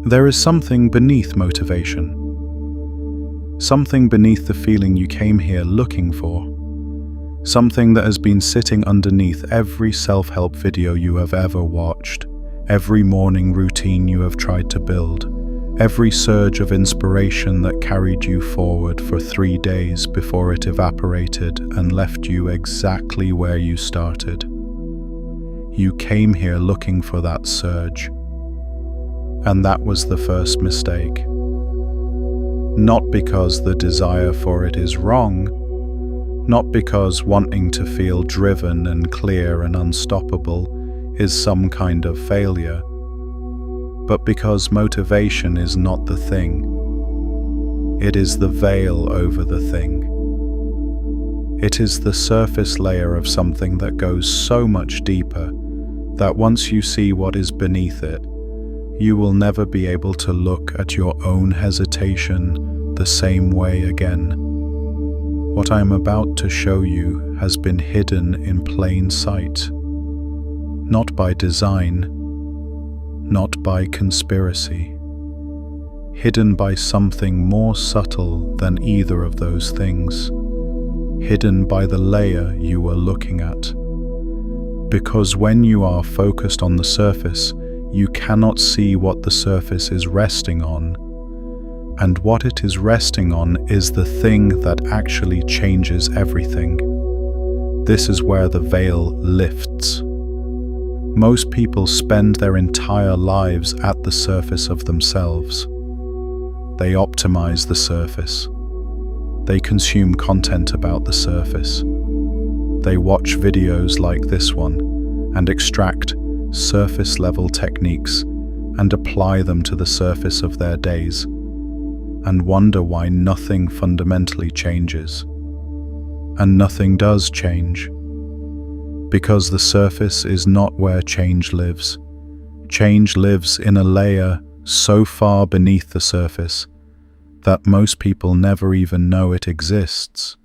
There is something beneath motivation. Something beneath the feeling you came here looking for. Something that has been sitting underneath every self-help video you have ever watched, every morning routine you have tried to build, every surge of inspiration that carried you forward for 3 days before it evaporated and left you exactly where you started. You came here looking for that surge. And that was the first mistake. Not because the desire for it is wrong, not because wanting to feel driven and clear and unstoppable is some kind of failure, but because motivation is not the thing. It is the veil over the thing. It is the surface layer of something that goes so much deeper that once you see what is beneath it, you will never be able to look at your own hesitation the same way again. What I am about to show you has been hidden in plain sight, not by design, not by conspiracy, hidden by something more subtle than either of those things, hidden by the layer you were looking at. Because when you are focused on the surface, you cannot see what the surface is resting on, and what it is resting on is the thing that actually changes everything. This is where the veil lifts. Most people spend their entire lives at the surface of themselves. They optimize the surface. They consume content about the surface. They watch videos like this one and extract surface-level techniques and apply them to the surface of their days, and wonder why nothing fundamentally changes. And nothing does change, because the surface is not where change lives. Change lives in a layer so far beneath the surface that most people never even know it exists.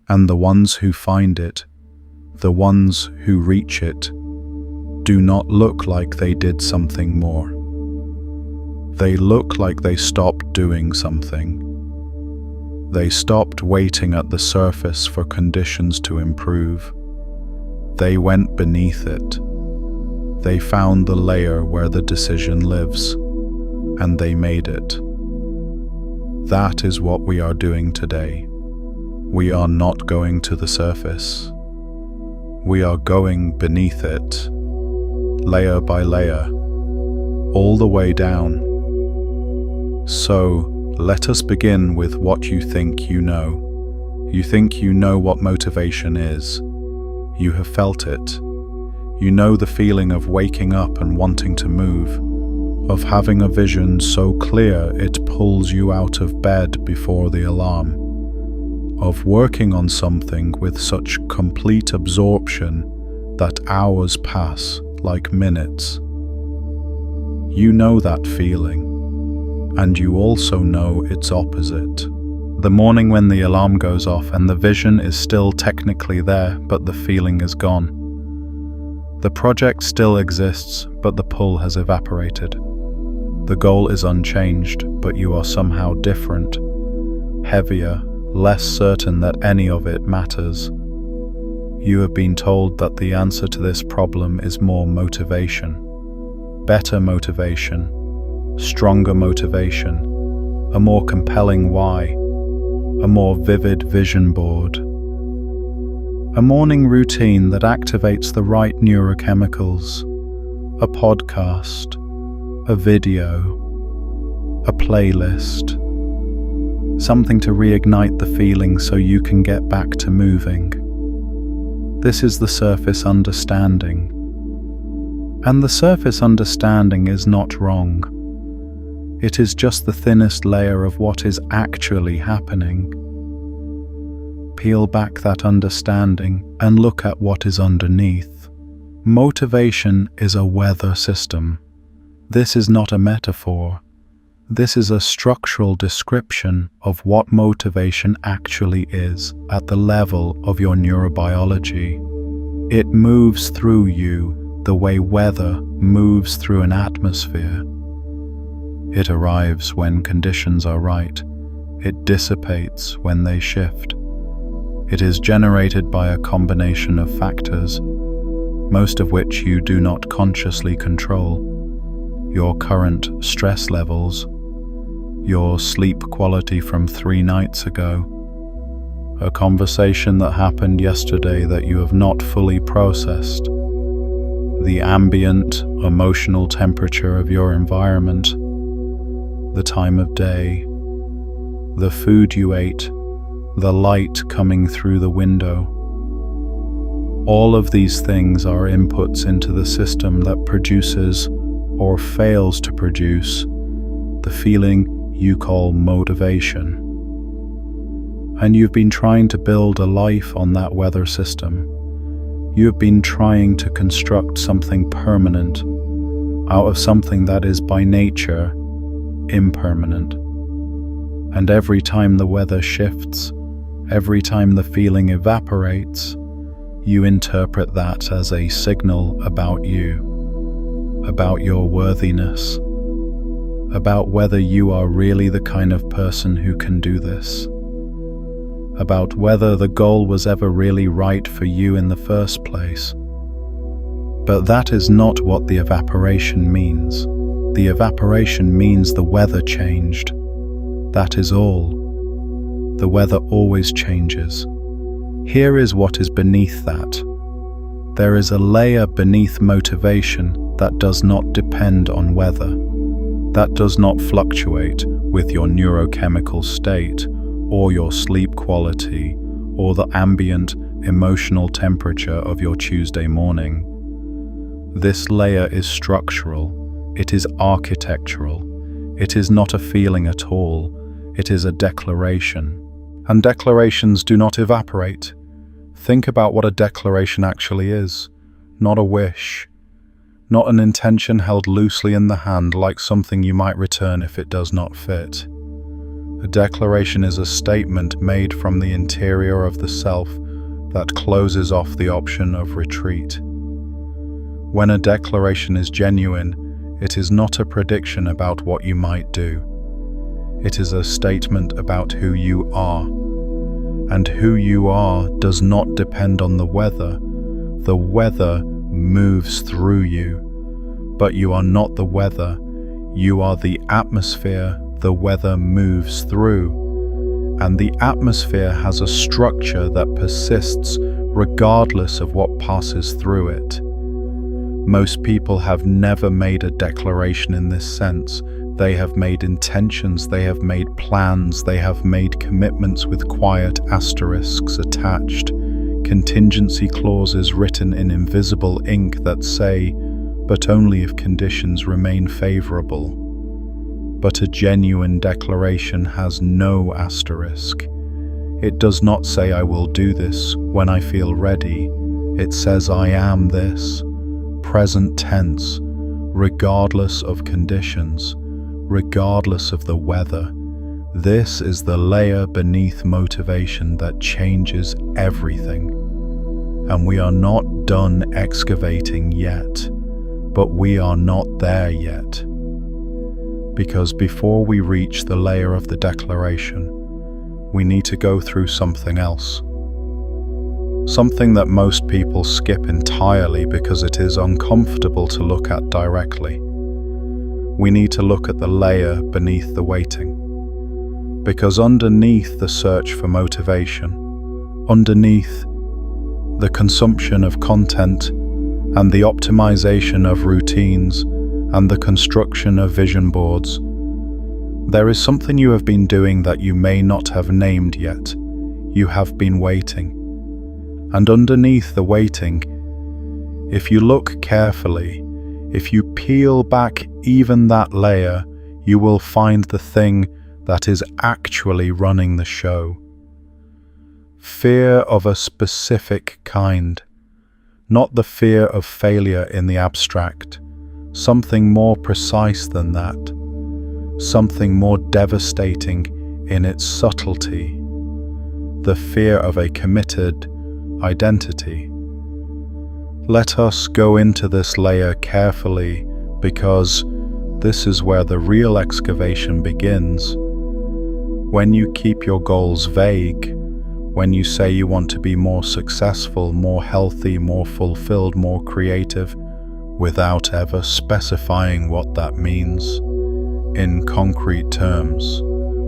And the ones who find it, the ones who reach it, do not look like they did something more. They look like they stopped doing something. They stopped waiting at the surface for conditions to improve. They went beneath it. They found the layer where the decision lives, and they made it. That is what we are doing today. We are not going to the surface. We are going beneath it, layer by layer, all the way down. So, let us begin with what you think you know. You think you know what motivation is. You have felt it. You know the feeling of waking up and wanting to move, of having a vision so clear it pulls you out of bed before the alarm, of working on something with such complete absorption that hours pass like minutes. You know that feeling, and you also know its opposite. The morning when the alarm goes off and the vision is still technically there, but the feeling is gone. The project still exists, but the pull has evaporated. The goal is unchanged, but you are somehow different, heavier, less certain that any of it matters. You have been told that the answer to this problem is more motivation, better motivation, stronger motivation, a more compelling why, a more vivid vision board, a morning routine that activates the right neurochemicals, a podcast, a video, a playlist, something to reignite the feeling so you can get back to moving. This is the surface understanding. And the surface understanding is not wrong. It is just the thinnest layer of what is actually happening. Peel back that understanding and look at what is underneath. Motivation is a weather system. This is not a metaphor. This is a structural description of what motivation actually is at the level of your neurobiology. It moves through you the way weather moves through an atmosphere. It arrives when conditions are right. It dissipates when they shift. It is generated by a combination of factors, most of which you do not consciously control. Your current stress levels, your sleep quality from 3 nights ago, a conversation that happened yesterday that you have not fully processed, the ambient emotional temperature of your environment, the time of day, the food you ate, the light coming through the window. All of these things are inputs into the system that produces or fails to produce the feeling you call motivation. And you've been trying to build a life on that weather system. You've been trying to construct something permanent out of something that is by nature impermanent. And every time the weather shifts, every time the feeling evaporates, you interpret that as a signal about you, about your worthiness, about whether you are really the kind of person who can do this, about whether the goal was ever really right for you in the first place. But that is not what the evaporation means. The evaporation means the weather changed. That is all. The weather always changes. Here is what is beneath that. There is a layer beneath motivation that does not depend on weather, that does not fluctuate with your neurochemical state or your sleep quality or the ambient emotional temperature of your Tuesday morning. This layer is structural. It is architectural. It is not a feeling at all. It is a declaration. And declarations do not evaporate. Think about what a declaration actually is. Not a wish. Not an intention held loosely in the hand like something you might return if it does not fit. A declaration is a statement made from the interior of the self that closes off the option of retreat. When a declaration is genuine, it is not a prediction about what you might do. It is a statement about who you are. And who you are does not depend on the weather. The weather moves through you. But you are not the weather. You are the atmosphere the weather moves through. And the atmosphere has a structure that persists regardless of what passes through it. Most people have never made a declaration in this sense. They have made intentions, they have made plans, they have made commitments with quiet asterisks attached, contingency clauses written in invisible ink that say, but only if conditions remain favorable. But a genuine declaration has no asterisk. It does not say I will do this when I feel ready. It says I am this. Present tense, regardless of conditions, regardless of the weather. This is the layer beneath motivation that changes everything. And we are not done excavating yet, but we are not there yet. Because before we reach the layer of the declaration, we need to go through something else. Something that most people skip entirely because it is uncomfortable to look at directly. We need to look at the layer beneath the waiting. Because underneath the search for motivation, underneath the consumption of content and the optimization of routines and the construction of vision boards, there is something you have been doing that you may not have named yet. You have been waiting. And underneath the waiting, if you look carefully, if you peel back even that layer, you will find the thing that is actually running the show. Fear of a specific kind, not the fear of failure in the abstract, something more precise than that, something more devastating in its subtlety, the fear of a committed identity. Let us go into this layer carefully because This is where the real excavation begins. When you keep your goals vague, when you say you want to be more successful, more healthy, more fulfilled, more creative, without ever specifying what that means in concrete terms,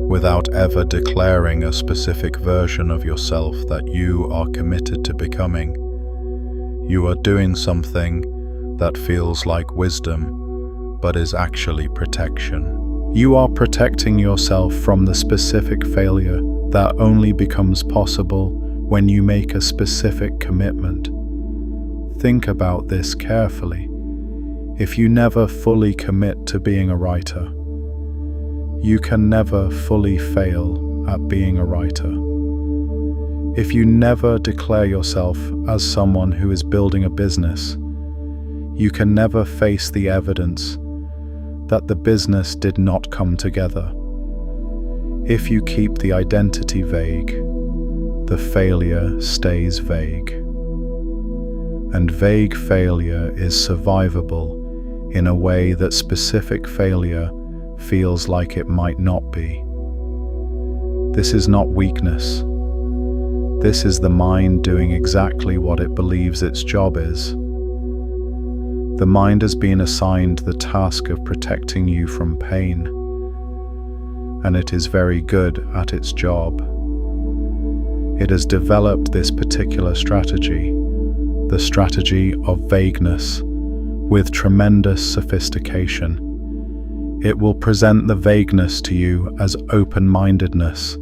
without ever declaring a specific version of yourself that you are committed to becoming, you are doing something that feels like wisdom, but is actually protection. You are protecting yourself from the specific failure that only becomes possible when you make a specific commitment. Think about this carefully. If you never fully commit to being a writer, you can never fully fail at being a writer. If you never declare yourself as someone who is building a business, you can never face the evidence that the business did not come together. If you keep the identity vague, the failure stays vague. And vague failure is survivable in a way that specific failure feels like it might not be. This is not weakness. This is the mind doing exactly what it believes its job is. The mind has been assigned the task of protecting you from pain, and it is very good at its job. It has developed this particular strategy, the strategy of vagueness, with tremendous sophistication. It will present the vagueness to you as open-mindedness,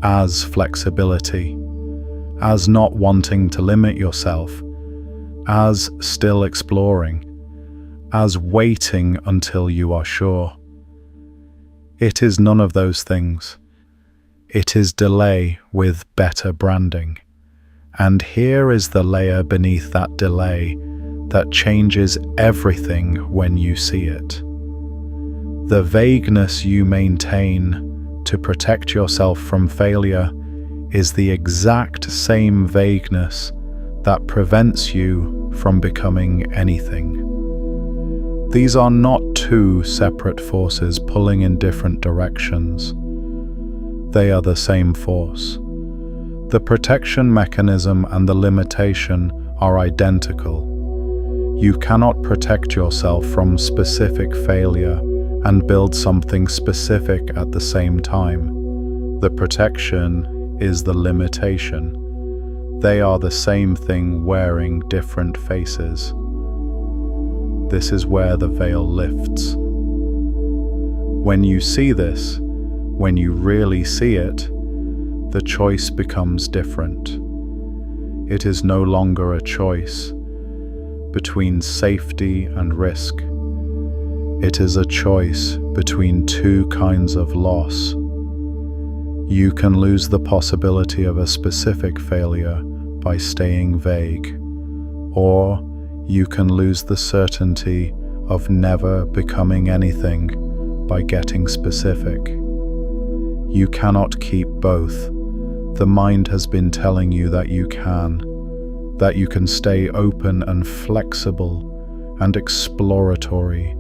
as flexibility, as not wanting to limit yourself, as still exploring, as waiting until you are sure. It is none of those things. It is delay with better branding. And here is the layer beneath that delay that changes everything when you see it. The vagueness you maintain to protect yourself from failure is the exact same vagueness that prevents you from becoming anything. These are not two separate forces pulling in different directions. They are the same force. The protection mechanism and the limitation are identical. You cannot protect yourself from specific failure and build something specific at the same time. The protection is the limitation. They are the same thing wearing different faces. This is where the veil lifts. When you see this, when you really see it, the choice becomes different. It is no longer a choice between safety and risk. It is a choice between two kinds of loss. You can lose the possibility of a specific failure by staying vague, or you can lose the certainty of never becoming anything by getting specific. You cannot keep both. The mind has been telling you that you can stay open and flexible and exploratory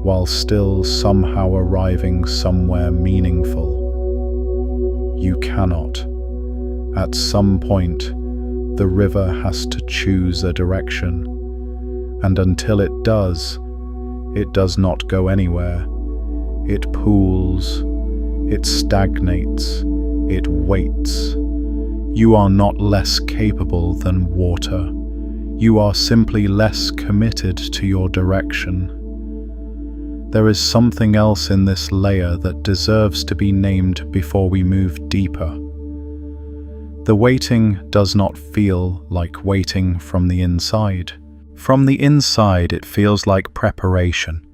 while still somehow arriving somewhere meaningful. You cannot. At some point, the river has to choose a direction, and until it does not go anywhere. It pools, it stagnates, it waits. You are not less capable than water. You are simply less committed to your direction. There is something else in this layer that deserves to be named before we move deeper. The waiting does not feel like waiting from the inside. From the inside, it feels like preparation.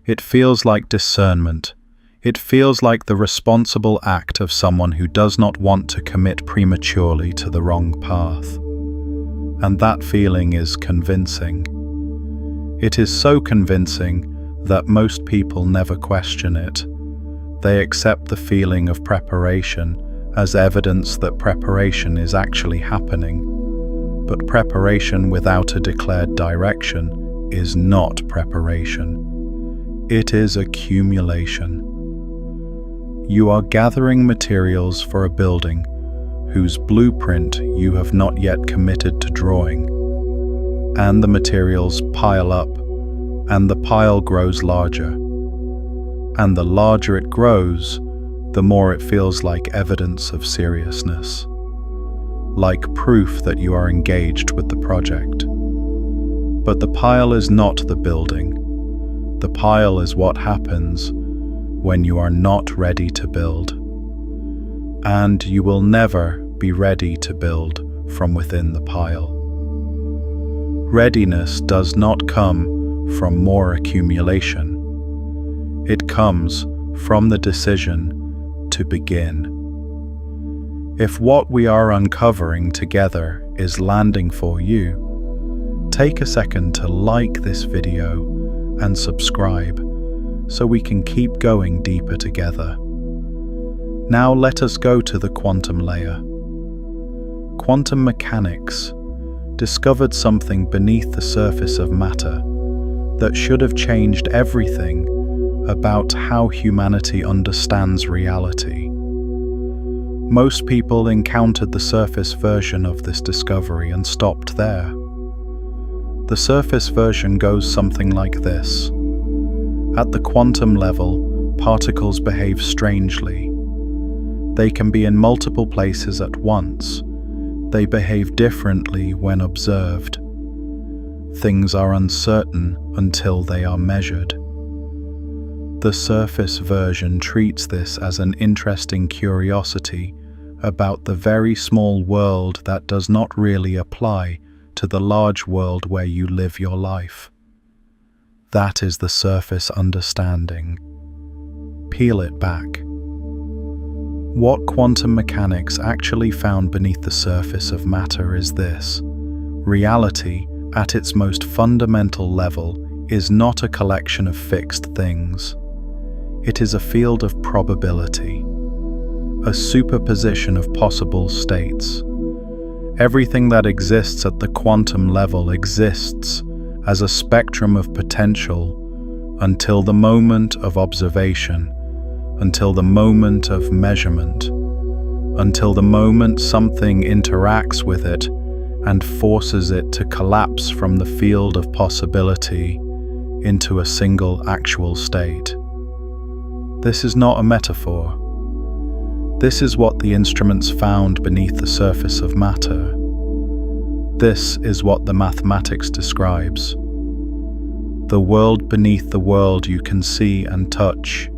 It feels like discernment. It feels like the responsible act of someone who does not want to commit prematurely to the wrong path. And that feeling is convincing. It is so convincing that most people never question it. They accept the feeling of preparation as evidence that preparation is actually happening. But preparation without a declared direction is not preparation. It is accumulation. You are gathering materials for a building whose blueprint you have not yet committed to drawing, and the materials pile up, and the pile grows larger. And the larger it grows, the more it feels like evidence of seriousness, like proof that you are engaged with the project. But the pile is not the building. The pile is what happens when you are not ready to build. And you will never be ready to build from within the pile. Readiness does not come from more accumulation. It comes from the decision to begin. If what we are uncovering together is landing for you, take a second to like this video and subscribe so we can keep going deeper together. Now let us go to the quantum layer. Quantum mechanics discovered something beneath the surface of matter that should have changed everything about how humanity understands reality. Most people encountered the surface version of this discovery and stopped there. The surface version goes something like this. At the quantum level, particles behave strangely. They can be in multiple places at once. They behave differently when observed. Things are uncertain until they are measured. The surface version treats this as an interesting curiosity about the very small world that does not really apply to the large world where you live your life. That is the surface understanding. Peel it back. What quantum mechanics actually found beneath the surface of matter is this: reality, at its most fundamental level, is not a collection of fixed things. It is a field of probability, a superposition of possible states. Everything that exists at the quantum level exists as a spectrum of potential until the moment of observation, until the moment of measurement, until the moment something interacts with it and forces it to collapse from the field of possibility into a single actual state. This is not a metaphor. This is what the instruments found beneath the surface of matter. This is what the mathematics describes. The world beneath the world you can see and touch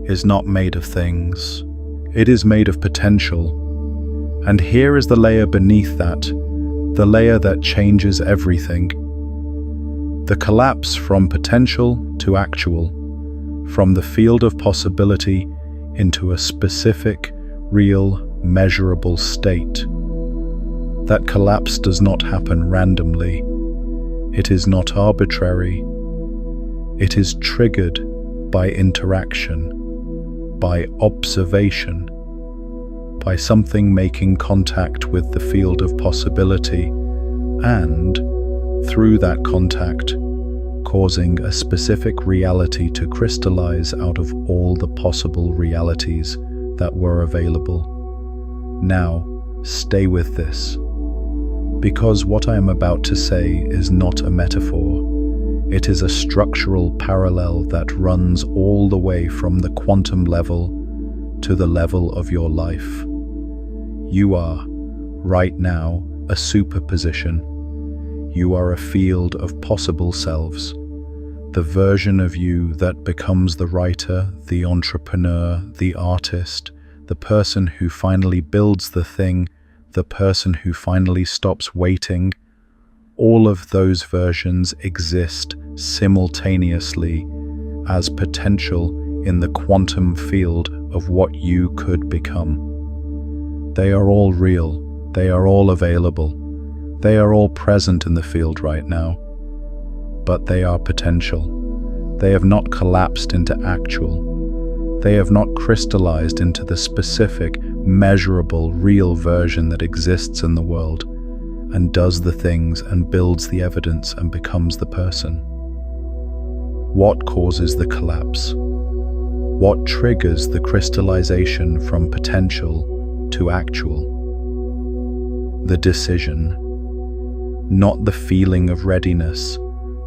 is not made of things. It is made of potential. And here is the layer beneath that, the layer that changes everything. The collapse from potential to actual, from the field of possibility into a specific, real, measurable state. That collapse does not happen randomly. It is not arbitrary. It is triggered by interaction, by observation, by something making contact with the field of possibility, and, through that contact, causing a specific reality to crystallize out of all the possible realities that were available. Now, stay with this, because what I am about to say is not a metaphor. It is a structural parallel that runs all the way from the quantum level to the level of your life. You are, right now, a superposition. You are a field of possible selves. The version of you that becomes the writer, the entrepreneur, the artist, the person who finally builds the thing, the person who finally stops waiting. All of those versions exist simultaneously as potential in the quantum field of what you could become. They are all real. They are all available. They are all present in the field right now. But they are potential. They have not collapsed into actual. They have not crystallized into the specific, measurable, real version that exists in the world and does the things and builds the evidence and becomes the person. What causes the collapse? What triggers the crystallization from potential to actual? The decision, not the feeling of readiness,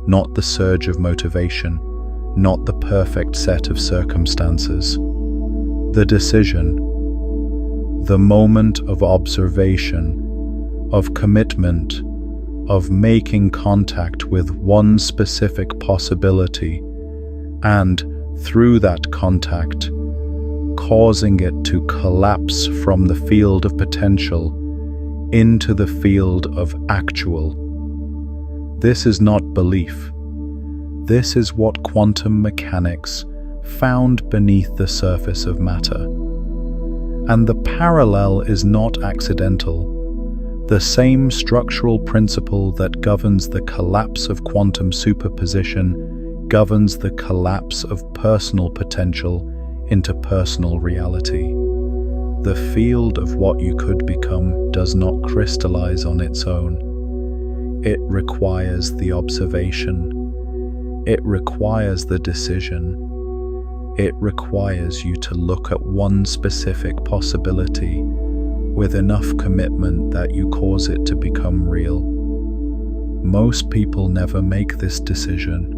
not the surge of motivation, not the perfect set of circumstances. The decision, the moment of observation, of commitment, of making contact with one specific possibility, and through that contact, causing it to collapse from the field of potential into the field of actual. This is not belief. This is what quantum mechanics found beneath the surface of matter. And the parallel is not accidental. The same structural principle that governs the collapse of quantum superposition governs the collapse of personal potential into personal reality. The field of what you could become does not crystallize on its own. It requires the observation. It requires the decision. It requires you to look at one specific possibility with enough commitment that you cause it to become real. Most people never make this decision.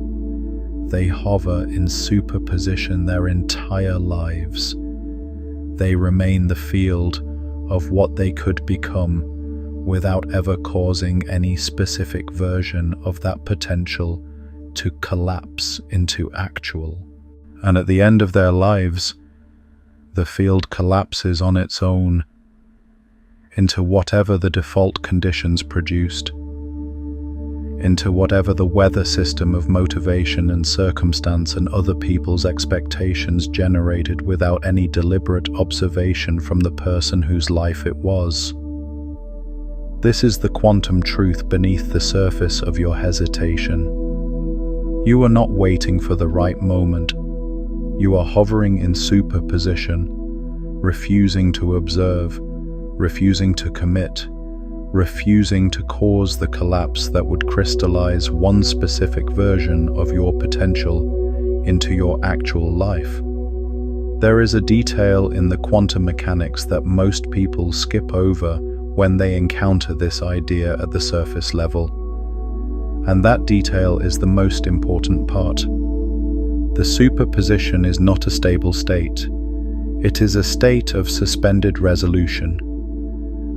They hover in superposition their entire lives. They remain the field of what they could become without ever causing any specific version of that potential to collapse into actual. And at the end of their lives, the field collapses on its own into whatever the default conditions produced, into whatever the weather system of motivation and circumstance and other people's expectations generated without any deliberate observation from the person whose life it was. This is the quantum truth beneath the surface of your hesitation. You are not waiting for the right moment. You are hovering in superposition, refusing to observe, refusing to commit, refusing to cause the collapse that would crystallize one specific version of your potential into your actual life. There is a detail in the quantum mechanics that most people skip over when they encounter this idea at the surface level. And that detail is the most important part. The superposition is not a stable state. It is a state of suspended resolution.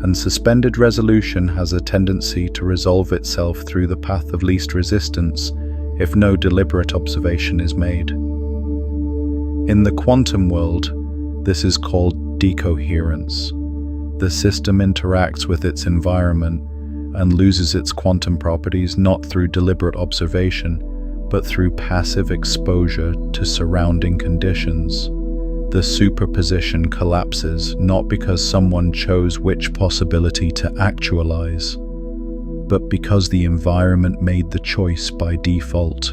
And suspended resolution has a tendency to resolve itself through the path of least resistance if no deliberate observation is made. In the quantum world, this is called decoherence. The system interacts with its environment and loses its quantum properties not through deliberate observation, but through passive exposure to surrounding conditions. The superposition collapses not because someone chose which possibility to actualize, but because the environment made the choice by default.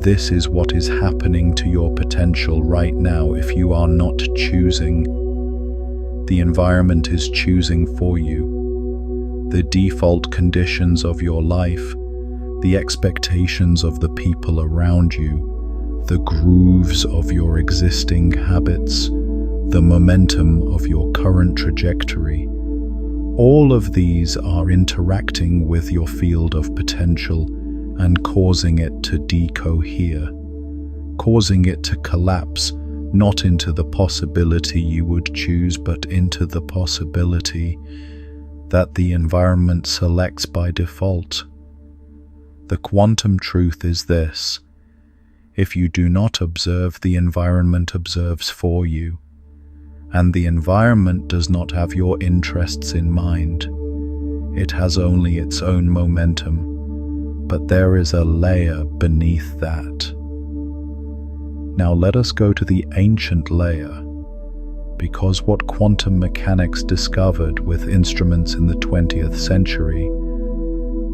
This is what is happening to your potential right now if you are not choosing. The environment is choosing for you. The default conditions of your life, the expectations of the people around you, the grooves of your existing habits, the momentum of your current trajectory. All of these are interacting with your field of potential and causing it to decohere, causing it to collapse, not into the possibility you would choose, but into the possibility that the environment selects by default. The quantum truth is this: if you do not observe, the environment observes for you, and the environment does not have your interests in mind. It has only its own momentum, but there is a layer beneath that. Now let us go to the ancient layer, because what quantum mechanics discovered with instruments in the 20th century,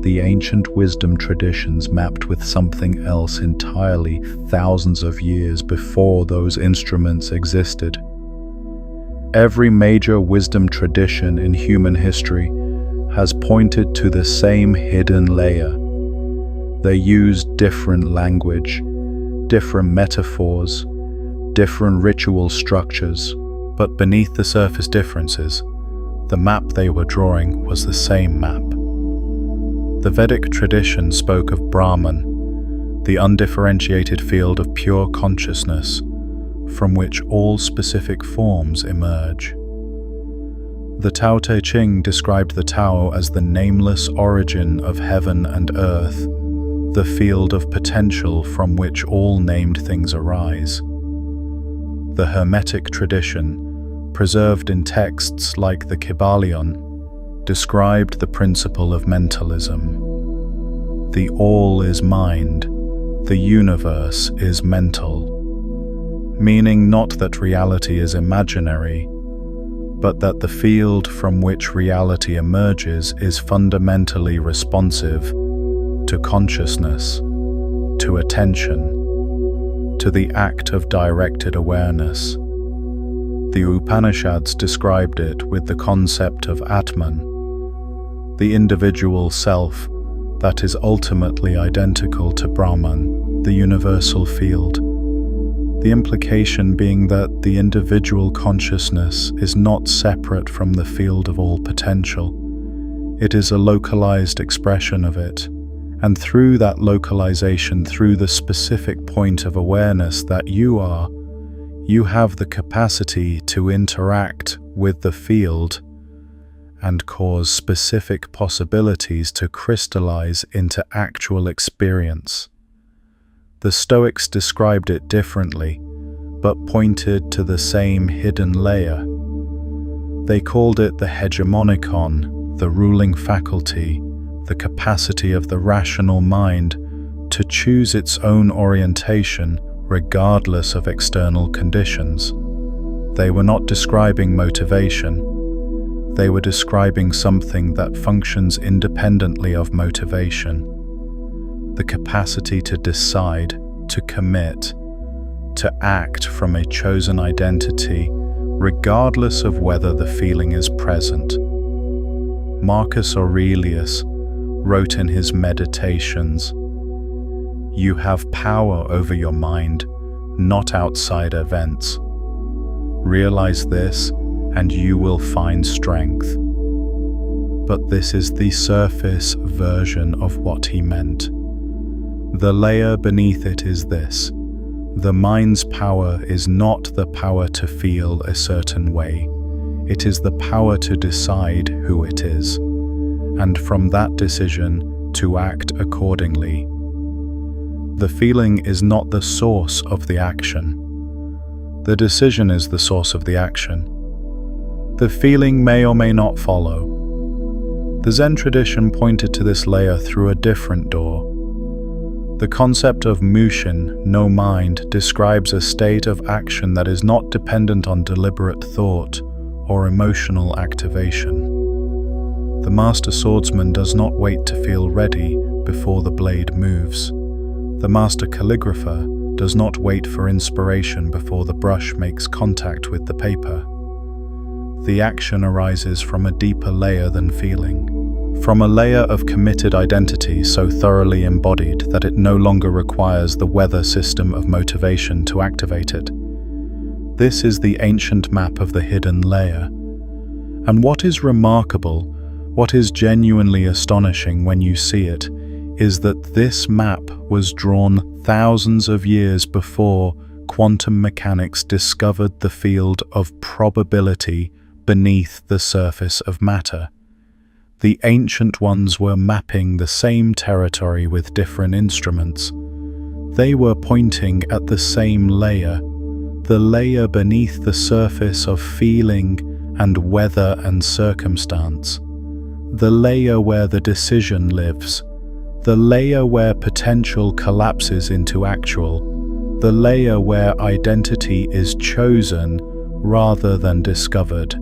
the ancient wisdom traditions mapped with something else entirely thousands of years before those instruments existed. Every major wisdom tradition in human history has pointed to the same hidden layer. They used different language, different metaphors, different ritual structures, but beneath the surface differences, the map they were drawing was the same map. The Vedic tradition spoke of Brahman, the undifferentiated field of pure consciousness, from which all specific forms emerge. The Tao Te Ching described the Tao as the nameless origin of heaven and earth, the field of potential from which all named things arise. The Hermetic tradition, preserved in texts like the Kybalion, described the principle of mentalism. The all is mind, the universe is mental, meaning not that reality is imaginary, but that the field from which reality emerges is fundamentally responsive to consciousness, to attention, to the act of directed awareness. The Upanishads described it with the concept of Atman, the individual self that is ultimately identical to Brahman, the universal field. The implication being that the individual consciousness is not separate from the field of all potential. It is a localized expression of it, and through that localization, through the specific point of awareness that you are, you have the capacity to interact with the field and cause specific possibilities to crystallize into actual experience. The Stoics described it differently, but pointed to the same hidden layer. They called it the hegemonikon, the ruling faculty, the capacity of the rational mind to choose its own orientation regardless of external conditions. They were not describing motivation. They were describing something that functions independently of motivation. The capacity to decide, to commit, to act from a chosen identity, regardless of whether the feeling is present. Marcus Aurelius wrote in his Meditations, "You have power over your mind, not outside events. Realize this, and you will find strength." But this is the surface version of what he meant. The layer beneath it is this: the mind's power is not the power to feel a certain way. It is the power to decide who it is, and from that decision to act accordingly. The feeling is not the source of the action. The decision is the source of the action. The feeling may or may not follow. The Zen tradition pointed to this layer through a different door. The concept of mushin, no mind, describes a state of action that is not dependent on deliberate thought or emotional activation. The master swordsman does not wait to feel ready before the blade moves. The master calligrapher does not wait for inspiration before the brush makes contact with the paper. The action arises from a deeper layer than feeling, from a layer of committed identity so thoroughly embodied that it no longer requires the weather system of motivation to activate it. This is the ancient map of the hidden layer. And what is remarkable, what is genuinely astonishing when you see it, is that this map was drawn thousands of years before quantum mechanics discovered the field of probability beneath the surface of matter. The ancient ones were mapping the same territory with different instruments. They were pointing at the same layer, the layer beneath the surface of feeling and weather and circumstance, the layer where the decision lives, the layer where potential collapses into actual, the layer where identity is chosen rather than discovered.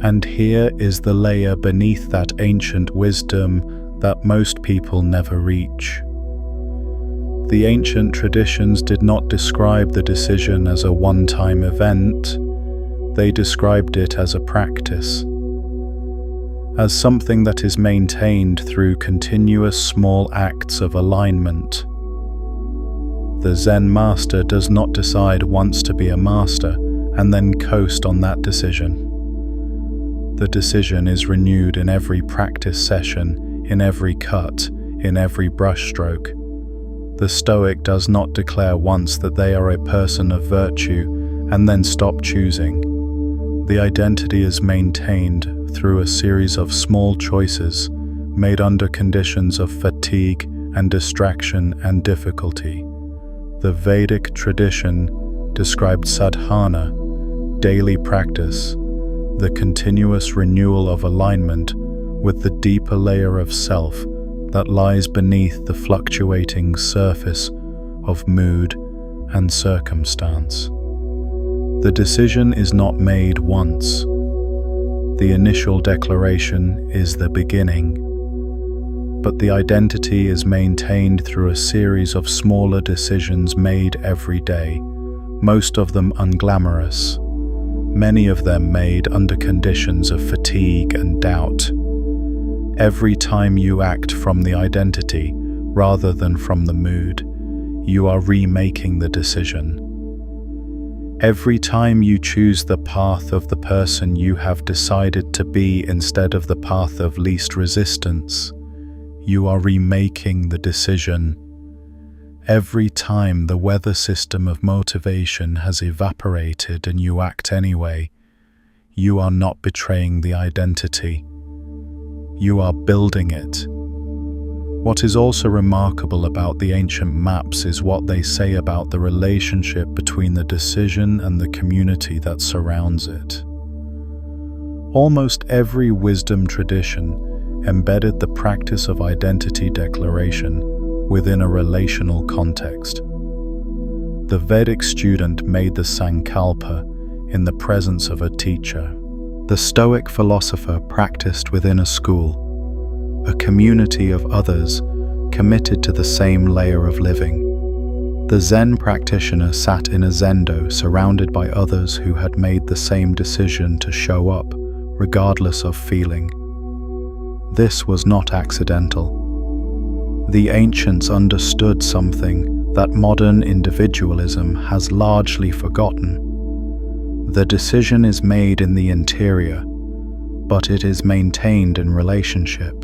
And here is the layer beneath that ancient wisdom that most people never reach. The ancient traditions did not describe the decision as a one-time event. They described it as a practice, as something that is maintained through continuous small acts of alignment. The Zen master does not decide once to be a master and then coast on that decision. The decision is renewed in every practice session, in every cut, in every brushstroke. The Stoic does not declare once that they are a person of virtue and then stop choosing. The identity is maintained through a series of small choices made under conditions of fatigue and distraction and difficulty. The Vedic tradition described sadhana, daily practice, the continuous renewal of alignment with the deeper layer of self that lies beneath the fluctuating surface of mood and circumstance. The decision is not made once. The initial declaration is the beginning, but the identity is maintained through a series of smaller decisions made every day, most of them unglamorous, many of them made under conditions of fatigue and doubt. Every time you act from the identity rather than from the mood, you are remaking the decision. Every time you choose the path of the person you have decided to be instead of the path of least resistance, you are remaking the decision. Every time the weather system of motivation has evaporated and you act anyway, you are not betraying the identity. You are building it. What is also remarkable about the ancient maps is what they say about the relationship between the decision and the community that surrounds it. Almost every wisdom tradition embedded the practice of identity declaration within a relational context. The Vedic student made the sankalpa in the presence of a teacher. The Stoic philosopher practiced within a school, a community of others committed to the same layer of living. The Zen practitioner sat in a zendo surrounded by others who had made the same decision to show up, regardless of feeling. This was not accidental. The ancients understood something that modern individualism has largely forgotten. The decision is made in the interior, but it is maintained in relationship.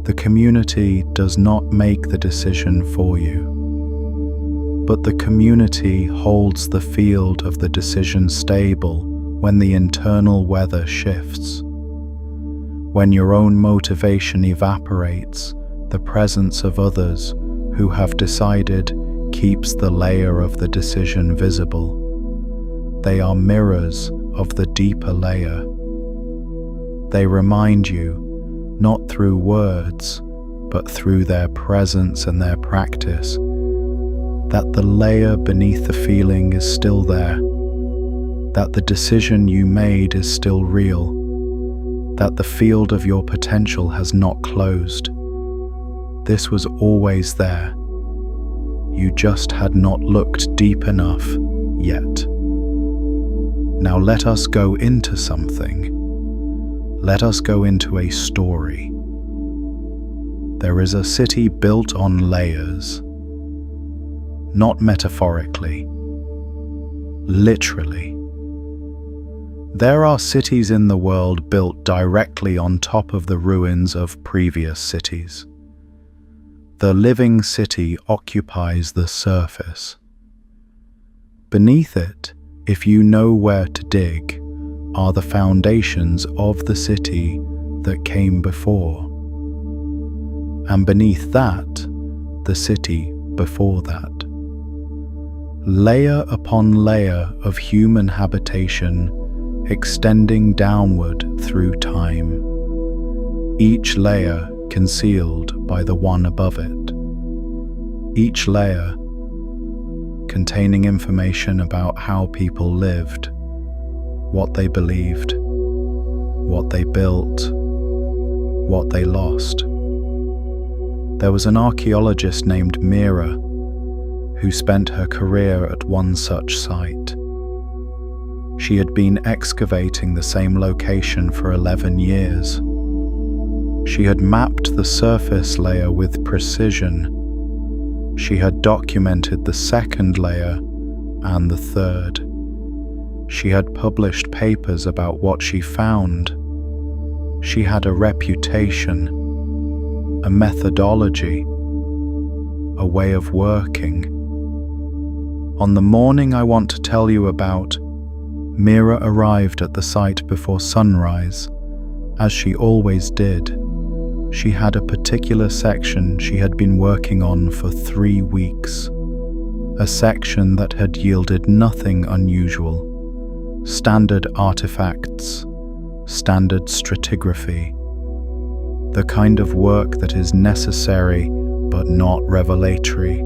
The community does not make the decision for you, but the community holds the field of the decision stable when the internal weather shifts. When your own motivation evaporates, the presence of others who have decided keeps the layer of the decision visible. They are mirrors of the deeper layer. They remind you, not through words, but through their presence and their practice, that the layer beneath the feeling is still there, that the decision you made is still real, that the field of your potential has not closed. This was always there. You just had not looked deep enough yet. Now let us go into something. Let us go into a story. There is a city built on layers, not metaphorically, literally. There are cities in the world built directly on top of the ruins of previous cities. The living city occupies the surface. Beneath it, if you know where to dig, are the foundations of the city that came before. And beneath that, the city before that. Layer upon layer of human habitation extending downward through time, each layer concealed by the one above it. Each layer containing information about how people lived, what they believed, what they built, what they lost. There was an archaeologist named Mira who spent her career at one such site. She had been excavating the same location for 11 years. She had mapped the surface layer with precision, She had documented the second layer and the third. She had published papers about what she found. She had a reputation, a methodology, a way of working. On the morning I want to tell you about, Mira arrived at the site before sunrise, as she always did. She had a particular section she had been working on for 3 weeks, a section that had yielded nothing unusual. Standard artifacts, standard stratigraphy, the kind of work that is necessary but not revelatory.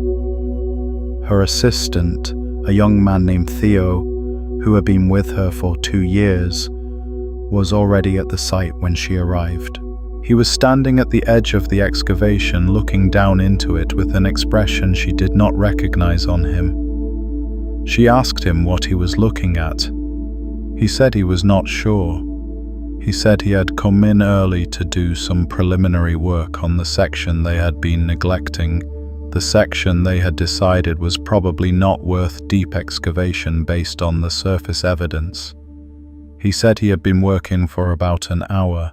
Her assistant, a young man named Theo, who had been with her for 2 years, was already at the site when she arrived. He was standing at the edge of the excavation, looking down into it with an expression she did not recognize on him. She asked him what he was looking at. He said he was not sure. He said he had come in early to do some preliminary work on the section they had been neglecting, the section they had decided was probably not worth deep excavation based on the surface evidence. He said he had been working for about an hour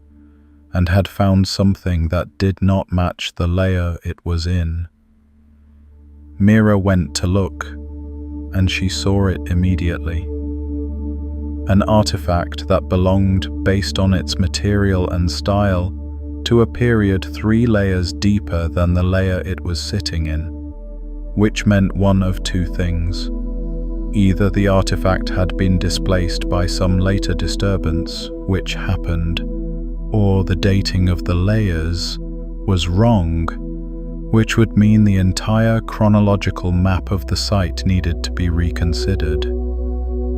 and had found something that did not match the layer it was in. Mira went to look, and she saw it immediately. An artifact that belonged, based on its material and style, to a period 3 layers deeper than the layer it was sitting in, which meant one of 2 things. Either the artifact had been displaced by some later disturbance, which happened, or the dating of the layers was wrong, which would mean the entire chronological map of the site needed to be reconsidered.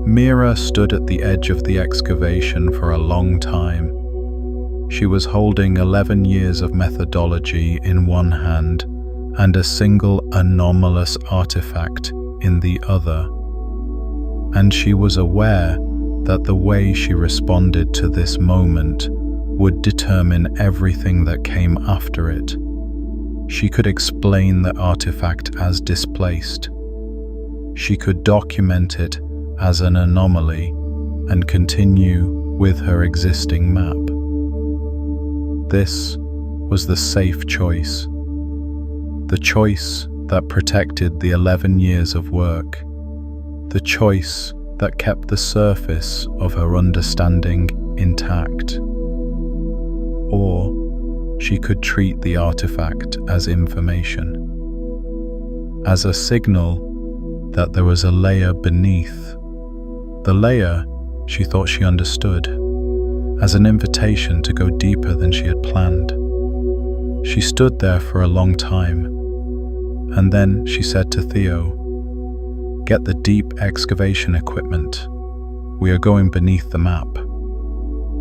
Mira stood at the edge of the excavation for a long time. She was holding 11 years of methodology in one hand and a single anomalous artifact in the other. And she was aware that the way she responded to this moment would determine everything that came after it. She could explain the artifact as displaced. She could document it as an anomaly and continue with her existing map. This was the safe choice, the choice that protected the 11 years of work, the choice that kept the surface of her understanding intact. Or she could treat the artifact as information, as a signal that there was a layer beneath. The layer she thought she understood, as an invitation to go deeper than she had planned. She stood there for a long time, and then she said to Theo, "Get the deep excavation equipment. We are going beneath the map."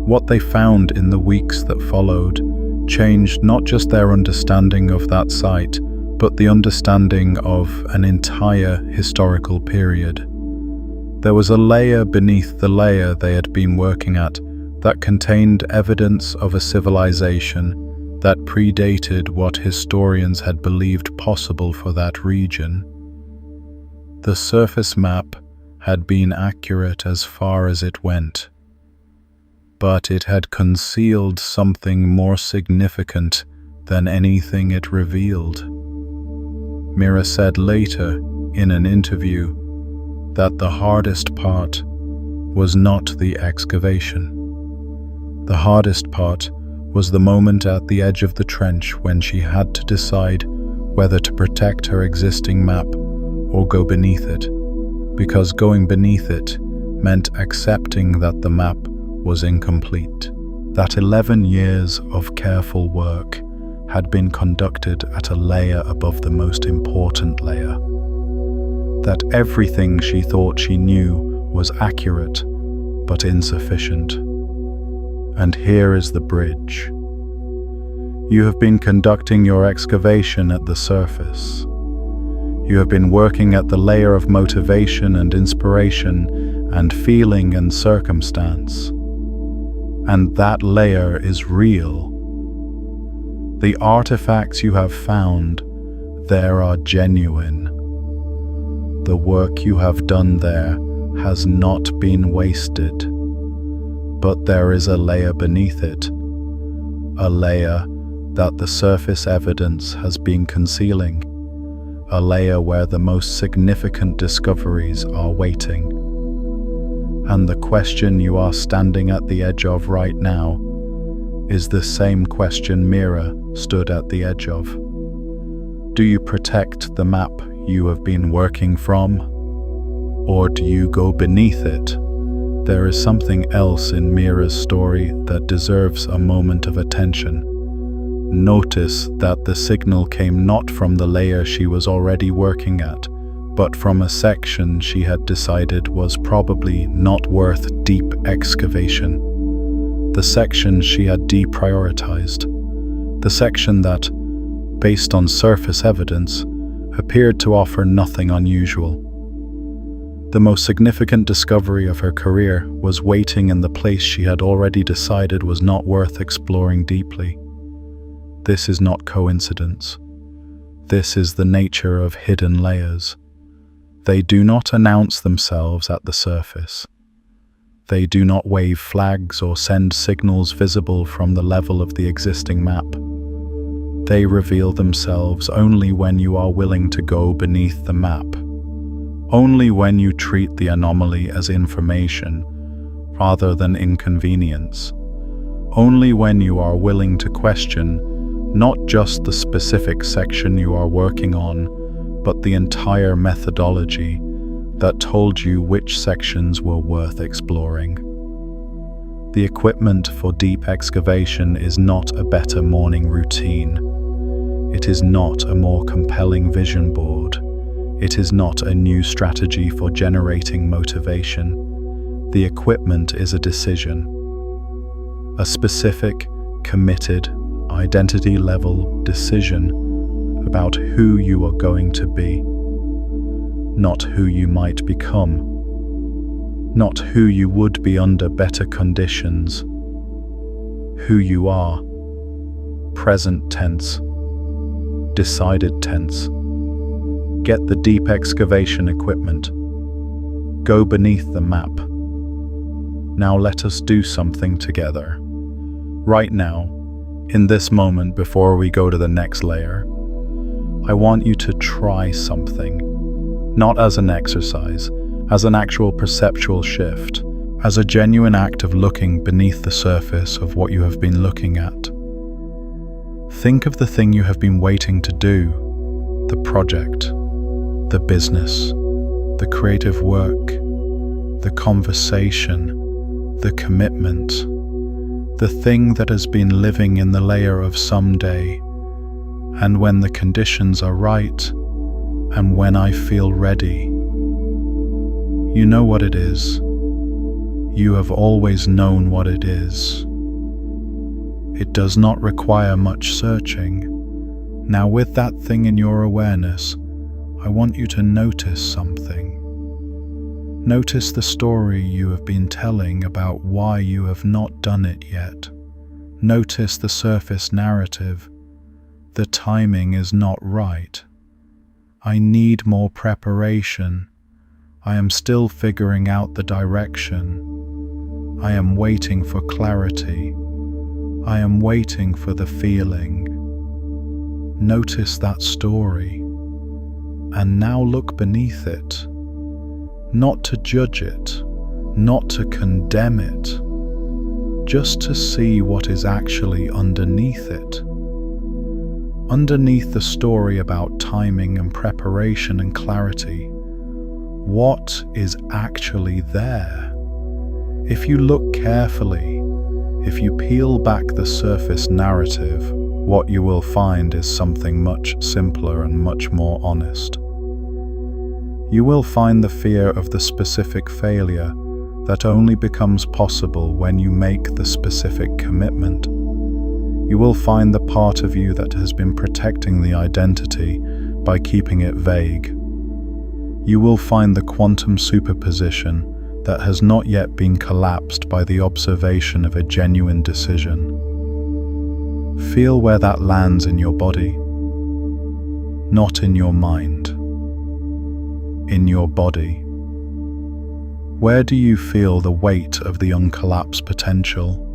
What they found in the weeks that followed changed not just their understanding of that site, but the understanding of an entire historical period. There was a layer beneath the layer they had been working at that contained evidence of a civilization that predated what historians had believed possible for that region. The surface map had been accurate as far as it went, but it had concealed something more significant than anything it revealed. Mira said later in an interview that the hardest part was not the excavation. The hardest part was the moment at the edge of the trench when she had to decide whether to protect her existing map or go beneath it, because going beneath it meant accepting that the map was incomplete. That 11 years of careful work had been conducted at a layer above the most important layer. That everything she thought she knew was accurate, but insufficient. And here is the bridge. You have been conducting your excavation at the surface. You have been working at the layer of motivation and inspiration and feeling and circumstance. And that layer is real. The artifacts you have found, there are genuine. The work you have done there has not been wasted, but there is a layer beneath it, a layer that the surface evidence has been concealing, a layer where the most significant discoveries are waiting. And the question you are standing at the edge of right now is the same question Mira stood at the edge of. Do you protect the map you have been working from, or do you go beneath it? There is something else in Mira's story that deserves a moment of attention. Notice that the signal came not from the layer she was already working at, but from a section she had decided was probably not worth deep excavation. The section she had deprioritized. The section that, based on surface evidence, appeared to offer nothing unusual. The most significant discovery of her career was waiting in the place she had already decided was not worth exploring deeply. This is not coincidence. This is the nature of hidden layers. They do not announce themselves at the surface. They do not wave flags or send signals visible from the level of the existing map. They reveal themselves only when you are willing to go beneath the map. Only when you treat the anomaly as information rather than inconvenience. Only when you are willing to question not just the specific section you are working on, but the entire methodology that told you which sections were worth exploring. The equipment for deep excavation is not a better morning routine. It is not a more compelling vision board. It is not a new strategy for generating motivation. The equipment is a decision. A specific, committed, identity-level decision about who you are going to be. Not who you might become. Not who you would be under better conditions. Who you are. Present tense. Decided tense. Get the deep excavation equipment. Go beneath the map. Now let us do something together. Right now, in this moment before we go to the next layer, I want you to try something. Not as an exercise, as an actual perceptual shift, as a genuine act of looking beneath the surface of what you have been looking at. Think of the thing you have been waiting to do, the project, the business, the creative work, the conversation, the commitment, the thing that has been living in the layer of someday, and when the conditions are right, and when I feel ready. You know what it is. You have always known what it is. It does not require much searching. Now with that thing in your awareness, I want you to notice something. Notice the story you have been telling about why you have not done it yet. Notice the surface narrative. The timing is not right. I need more preparation. I am still figuring out the direction. I am waiting for clarity. I am waiting for the feeling. Notice that story. And now look beneath it, not to judge it, not to condemn it, just to see what is actually underneath it. Underneath the story about timing and preparation and clarity, what is actually there? If you look carefully, if you peel back the surface narrative, what you will find is something much simpler and much more honest. You will find the fear of the specific failure that only becomes possible when you make the specific commitment. You will find the part of you that has been protecting the identity by keeping it vague. You will find the quantum superposition that has not yet been collapsed by the observation of a genuine decision. Feel where that lands in your body. not in your mind, in your body. Where do you feel the weight of the uncollapsed potential?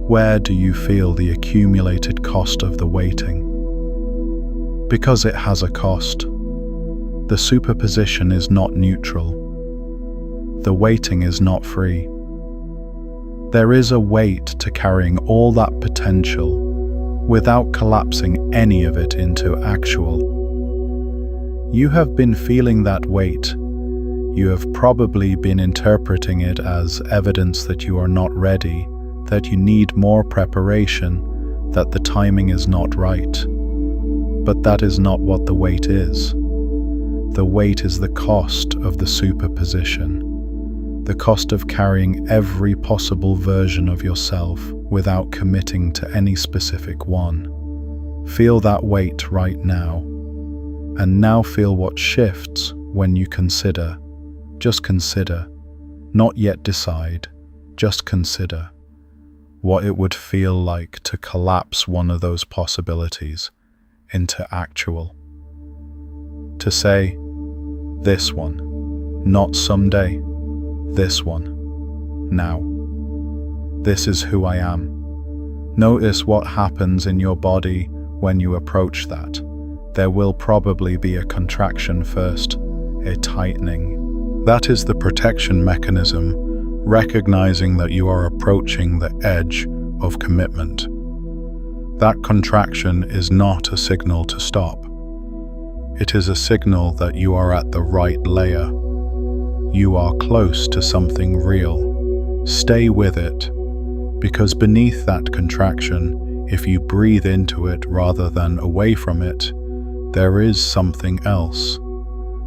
Where do you feel the accumulated cost of the waiting? Because it has a cost. The superposition is not neutral. The waiting is not free. There is a weight to carrying all that potential without collapsing any of it into actual. You have been feeling that weight. You have probably been interpreting it as evidence that you are not ready, that you need more preparation, that the timing is not right. But that is not what the weight is. The weight is the cost of the superposition, the cost of carrying every possible version of yourself without committing to any specific one. Feel that weight right now, and now feel what shifts when you consider. Just consider, not yet decide, just consider what it would feel like to collapse one of those possibilities into actual. To say, this one, not someday, this one, now. This is who I am. Notice what happens in your body when you approach that. There will probably be a contraction first, a tightening. That is the protection mechanism, recognizing that you are approaching the edge of commitment. That contraction is not a signal to stop. It is a signal that you are at the right layer. You are close to something real. Stay with it, because beneath that contraction, if you breathe into it rather than away from it, there is something else.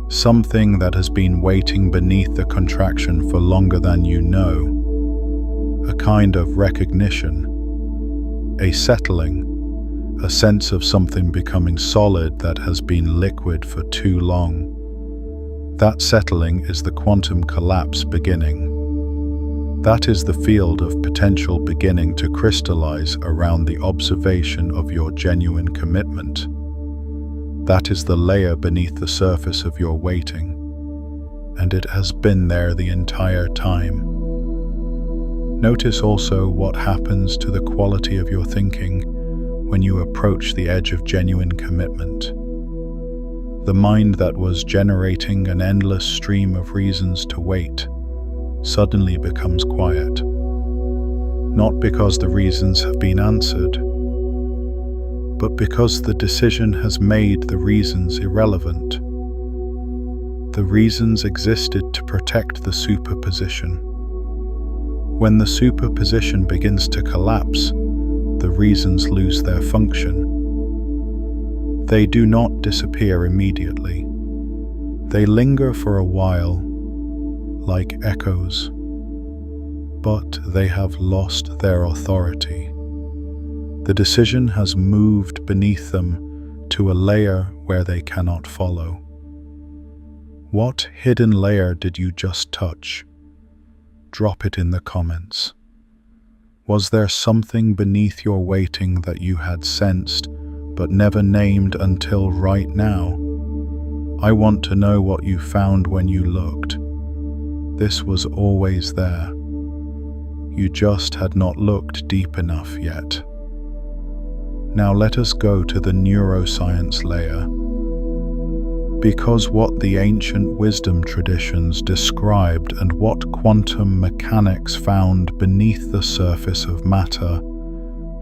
Something that has been waiting beneath the contraction for longer than you know. A kind of recognition, a settling, a sense of something becoming solid that has been liquid for too long. That settling is the quantum collapse beginning. That is the field of potential beginning to crystallize around the observation of your genuine commitment. That is the layer beneath the surface of your waiting, and it has been there the entire time. Notice also what happens to the quality of your thinking when you approach the edge of genuine commitment. The mind that was generating an endless stream of reasons to wait suddenly becomes quiet. Not because the reasons have been answered, but because the decision has made the reasons irrelevant. The reasons existed to protect the superposition. When the superposition begins to collapse, the reasons lose their function. They do not disappear immediately. They linger for a while, like echoes, but they have lost their authority. The decision has moved beneath them to a layer where they cannot follow. What hidden layer did you just touch? Drop it in the comments. Was there something beneath your waiting that you had sensed but never named until right now? I want to know what you found when you looked. This was always there. You just had not looked deep enough yet. Now let us go to the neuroscience layer. Because what the ancient wisdom traditions described and what quantum mechanics found beneath the surface of matter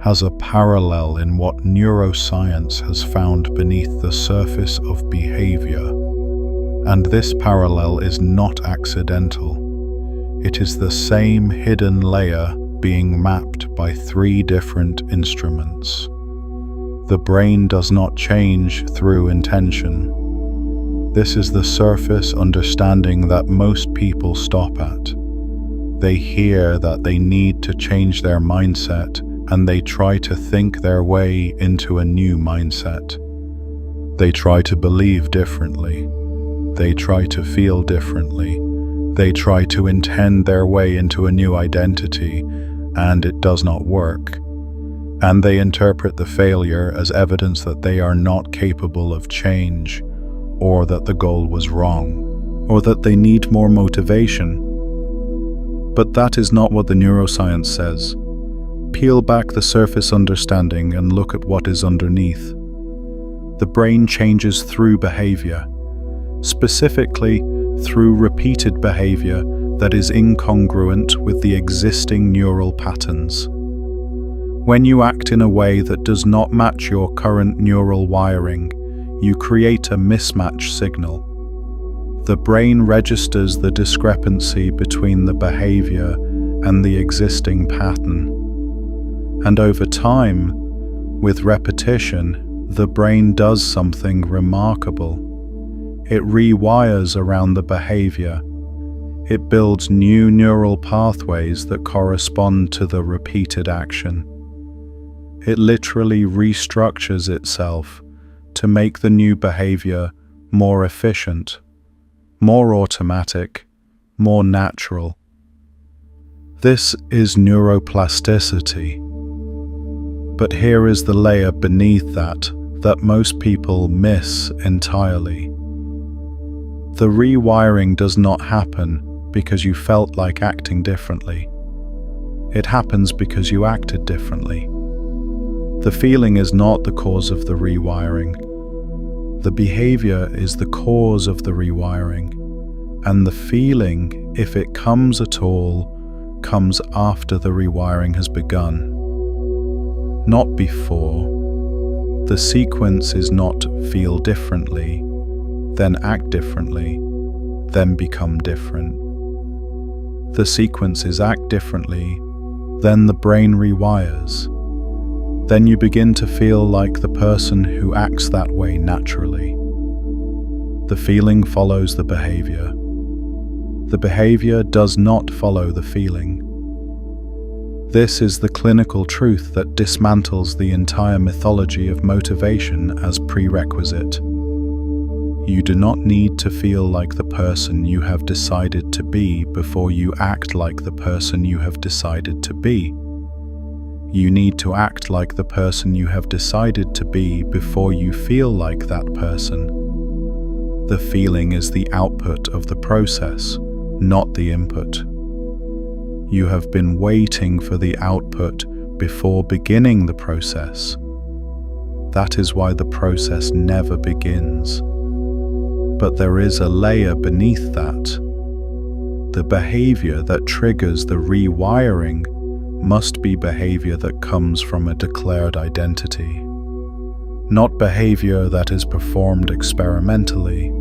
has a parallel in what neuroscience has found beneath the surface of behavior. And this parallel is not accidental. It is the same hidden layer being mapped by three different instruments. The brain does not change through intention. This is the surface understanding that most people stop at. They hear that they need to change their mindset, and they try to think their way into a new mindset. They try to believe differently. They try to feel differently. They try to intend their way into a new identity, and it does not work. And they interpret the failure as evidence that they are not capable of change, or that the goal was wrong, or that they need more motivation. But that is not what the neuroscience says. Peel back the surface understanding and look at what is underneath. The brain changes through behavior, specifically through repeated behavior that is incongruent with the existing neural patterns. When you act in a way that does not match your current neural wiring, you create a mismatch signal. The brain registers the discrepancy between the behavior and the existing pattern. And over time, with repetition, the brain does something remarkable. It rewires around the behavior. It builds new neural pathways that correspond to the repeated action. It literally restructures itself to make the new behavior more efficient, more automatic, more natural. This is neuroplasticity. But here is the layer beneath that most people miss entirely. The rewiring does not happen because you felt like acting differently. It happens because you acted differently. The feeling is not the cause of the rewiring. The behavior is the cause of the rewiring, and the feeling, if it comes at all, comes after the rewiring has begun, not before. The sequence is not feel differently, then act differently, then become different. The sequence is act differently, then the brain rewires. Then you begin to feel like the person who acts that way naturally. The feeling follows the behavior. The behavior does not follow the feeling. This is the clinical truth that dismantles the entire mythology of motivation as prerequisite. You do not need to feel like the person you have decided to be before you act like the person you have decided to be. You need to act like the person you have decided to be before you feel like that person. The feeling is the output of the process, not the input. You have been waiting for the output before beginning the process. That is why the process never begins. But there is a layer beneath that. The behavior that triggers the rewiring must be behavior that comes from a declared identity, not behavior that is performed experimentally,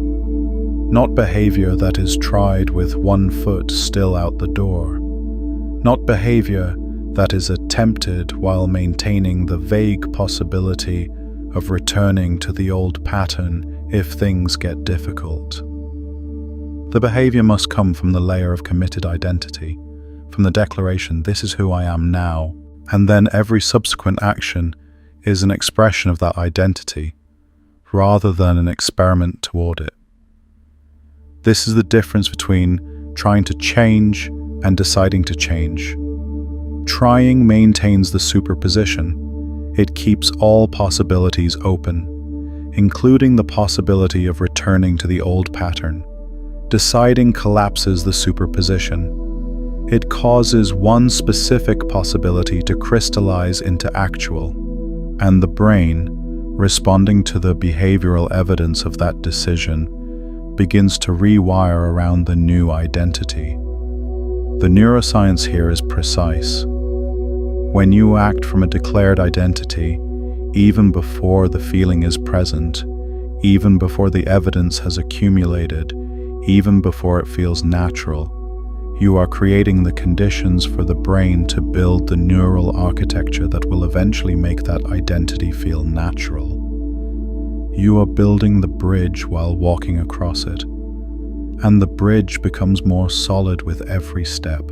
not behavior that is tried with one foot still out the door, not behavior that is attempted while maintaining the vague possibility of returning to the old pattern if things get difficult. The behavior must come from the layer of committed identity, from the declaration, "This is who I am now," and then every subsequent action is an expression of that identity, rather than an experiment toward it. This is the difference between trying to change and deciding to change. Trying maintains the superposition. It keeps all possibilities open, including the possibility of returning to the old pattern. Deciding collapses the superposition. It causes one specific possibility to crystallize into actual, and the brain, responding to the behavioral evidence of that decision, begins to rewire around the new identity. The neuroscience here is precise. When you act from a declared identity, even before the feeling is present, even before the evidence has accumulated, even before it feels natural, you are creating the conditions for the brain to build the neural architecture that will eventually make that identity feel natural. You are building the bridge while walking across it, and the bridge becomes more solid with every step.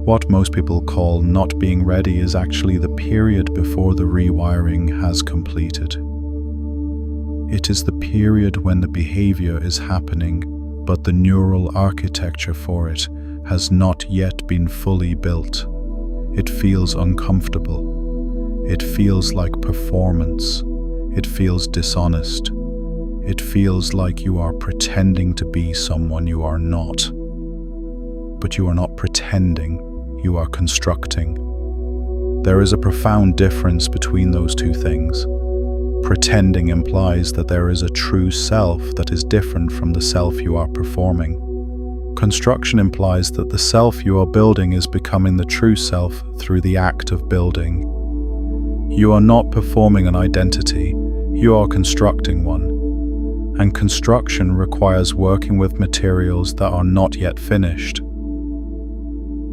What most people call not being ready is actually the period before the rewiring has completed. It is the period when the behavior is happening, but the neural architecture for it has not yet been fully built. It feels uncomfortable. It feels like performance. It feels dishonest. It feels like you are pretending to be someone you are not. But you are not pretending, you are constructing. There is a profound difference between those two things. Pretending implies that there is a true self that is different from the self you are performing. Construction implies that the self you are building is becoming the true self through the act of building. You are not performing an identity, you are constructing one. And construction requires working with materials that are not yet finished.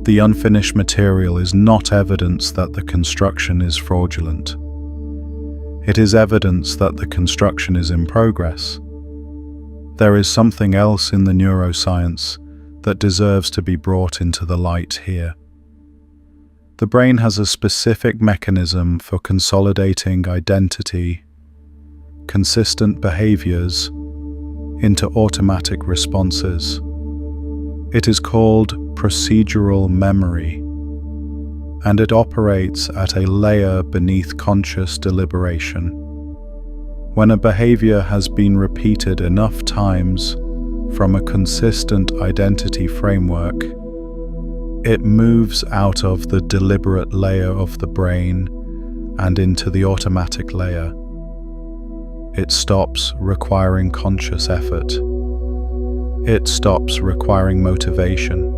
The unfinished material is not evidence that the construction is fraudulent. It is evidence that the construction is in progress. There is something else in the neuroscience that deserves to be brought into the light here. The brain has a specific mechanism for consolidating identity, consistent behaviors, into automatic responses. It is called procedural memory, and it operates at a layer beneath conscious deliberation. When a behavior has been repeated enough times from a consistent identity framework, it moves out of the deliberate layer of the brain and into the automatic layer. It stops requiring conscious effort. It stops requiring motivation.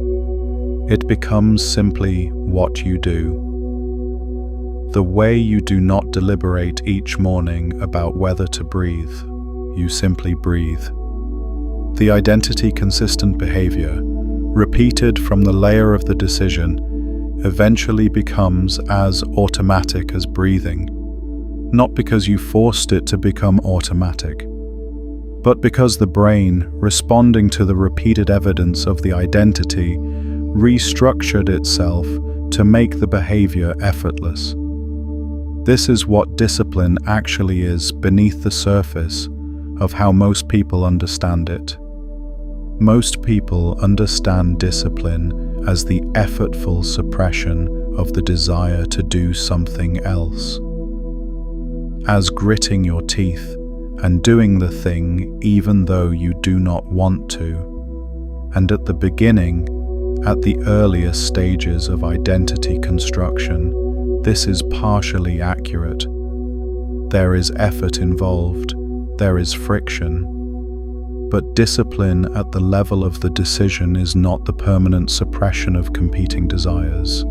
It becomes simply what you do. The way you do not deliberate each morning about whether to breathe, you simply breathe. The identity-consistent behavior, repeated from the layer of the decision, eventually becomes as automatic as breathing, not because you forced it to become automatic, but because the brain, responding to the repeated evidence of the identity, restructured itself to make the behavior effortless. This is what discipline actually is beneath the surface of how most people understand it. Most people understand discipline as the effortful suppression of the desire to do something else, as gritting your teeth and doing the thing even though you do not want to. And at the beginning, at the earliest stages of identity construction, this is partially accurate. There is effort involved, there is friction. But discipline at the level of the decision is not the permanent suppression of competing desires.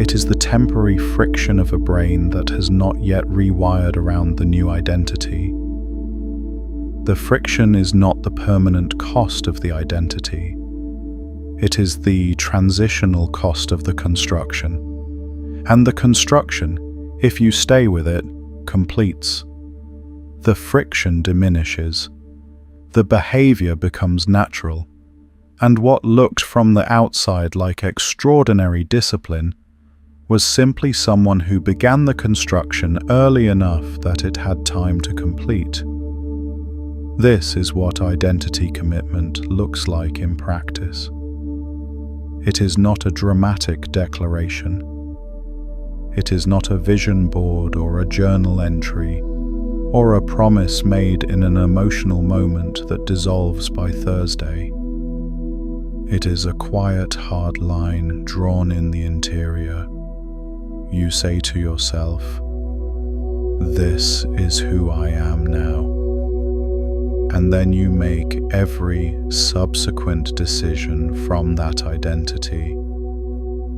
It is the temporary friction of a brain that has not yet rewired around the new identity. The friction is not the permanent cost of the identity. It is the transitional cost of the construction. And the construction, if you stay with it, completes. The friction diminishes. The behavior becomes natural. And what looked from the outside like extraordinary discipline was simply someone who began the construction early enough that it had time to complete. This is what identity commitment looks like in practice. It is not a dramatic declaration. It is not a vision board or a journal entry or a promise made in an emotional moment that dissolves by Thursday. It is a quiet, hard line drawn in the interior. You say to yourself, "This is who I am now." And then you make every subsequent decision from that identity,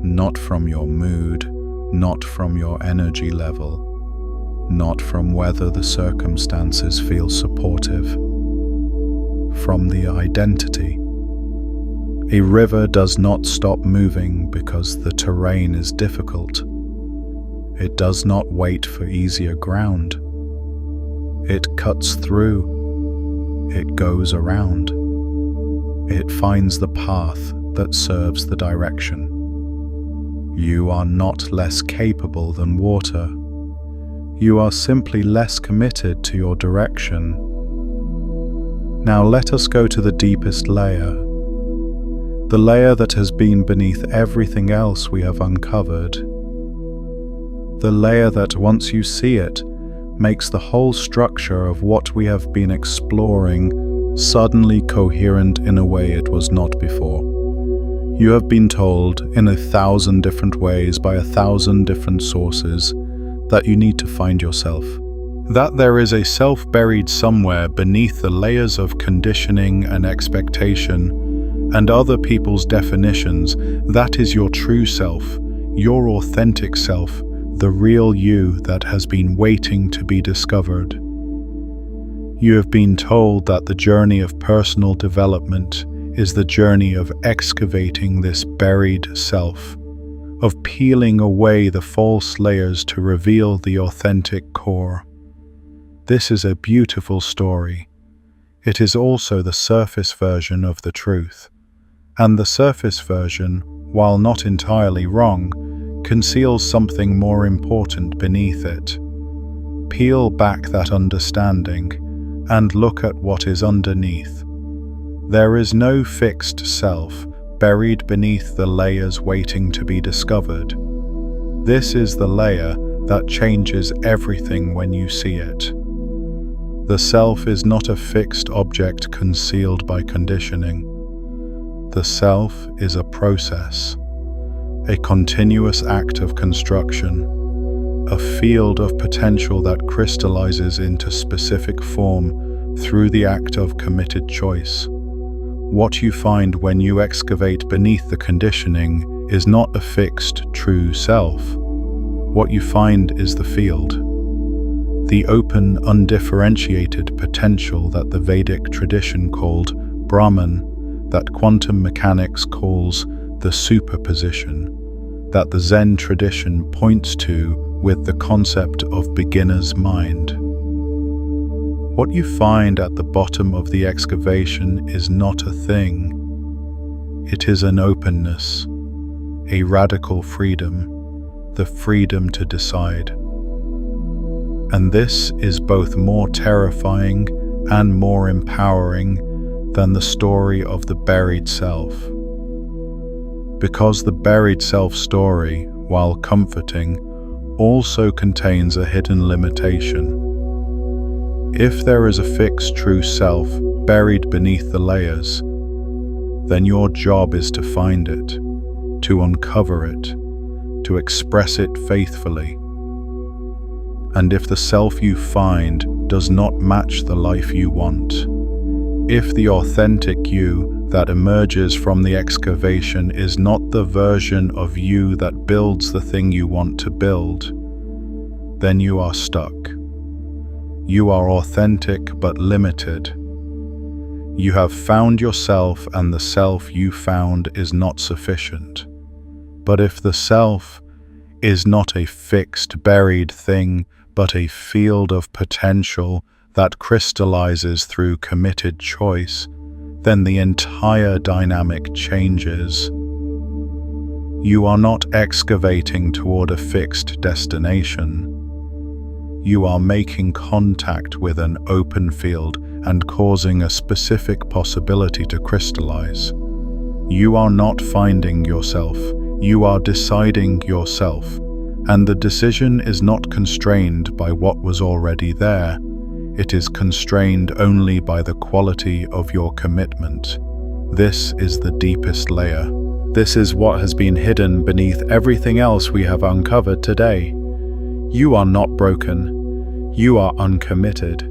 not from your mood, not from your energy level, not from whether the circumstances feel supportive, from the identity. A river does not stop moving because the terrain is difficult. It does not wait for easier ground. It cuts through. It goes around. It finds the path that serves the direction. You are not less capable than water. You are simply less committed to your direction. Now let us go to the deepest layer, the layer that has been beneath everything else we have uncovered. The layer that, once you see it, makes the whole structure of what we have been exploring suddenly coherent in a way it was not before. You have been told in 1,000 different ways by 1,000 different sources that you need to find yourself. That there is a self buried somewhere beneath the layers of conditioning and expectation and other people's definitions. That is your true self, your authentic self, the real you that has been waiting to be discovered. You have been told that the journey of personal development is the journey of excavating this buried self, of peeling away the false layers to reveal the authentic core. This is a beautiful story. It is also the surface version of the truth. And the surface version, while not entirely wrong, conceals something more important beneath it. Peel back that understanding and look at what is underneath. There is no fixed self buried beneath the layers waiting to be discovered. This is the layer that changes everything when you see it. The self is not a fixed object concealed by conditioning. The self is a process, a continuous act of construction, a field of potential that crystallizes into specific form through the act of committed choice. What you find when you excavate beneath the conditioning is not a fixed, true self. What you find is the field, the open, undifferentiated potential that the Vedic tradition called Brahman, that quantum mechanics calls the superposition, that the Zen tradition points to with the concept of beginner's mind. What you find at the bottom of the excavation is not a thing. It is an openness, a radical freedom, the freedom to decide. And this is both more terrifying and more empowering than the story of the buried self. Because the buried self story, while comforting, also contains a hidden limitation. If there is a fixed true self buried beneath the layers, then your job is to find it, to uncover it, to express it faithfully. And if the self you find does not match the life you want, if the authentic you that emerges from the excavation is not the version of you that builds the thing you want to build, then you are stuck. You are authentic but limited. You have found yourself, and the self you found is not sufficient. But if the self is not a fixed, buried thing, but a field of potential that crystallizes through committed choice, then the entire dynamic changes. You are not excavating toward a fixed destination. You are making contact with an open field and causing a specific possibility to crystallize. You are not finding yourself, you are deciding yourself, and the decision is not constrained by what was already there. It is constrained only by the quality of your commitment. This is the deepest layer. This is what has been hidden beneath everything else we have uncovered today. You are not broken. You are uncommitted.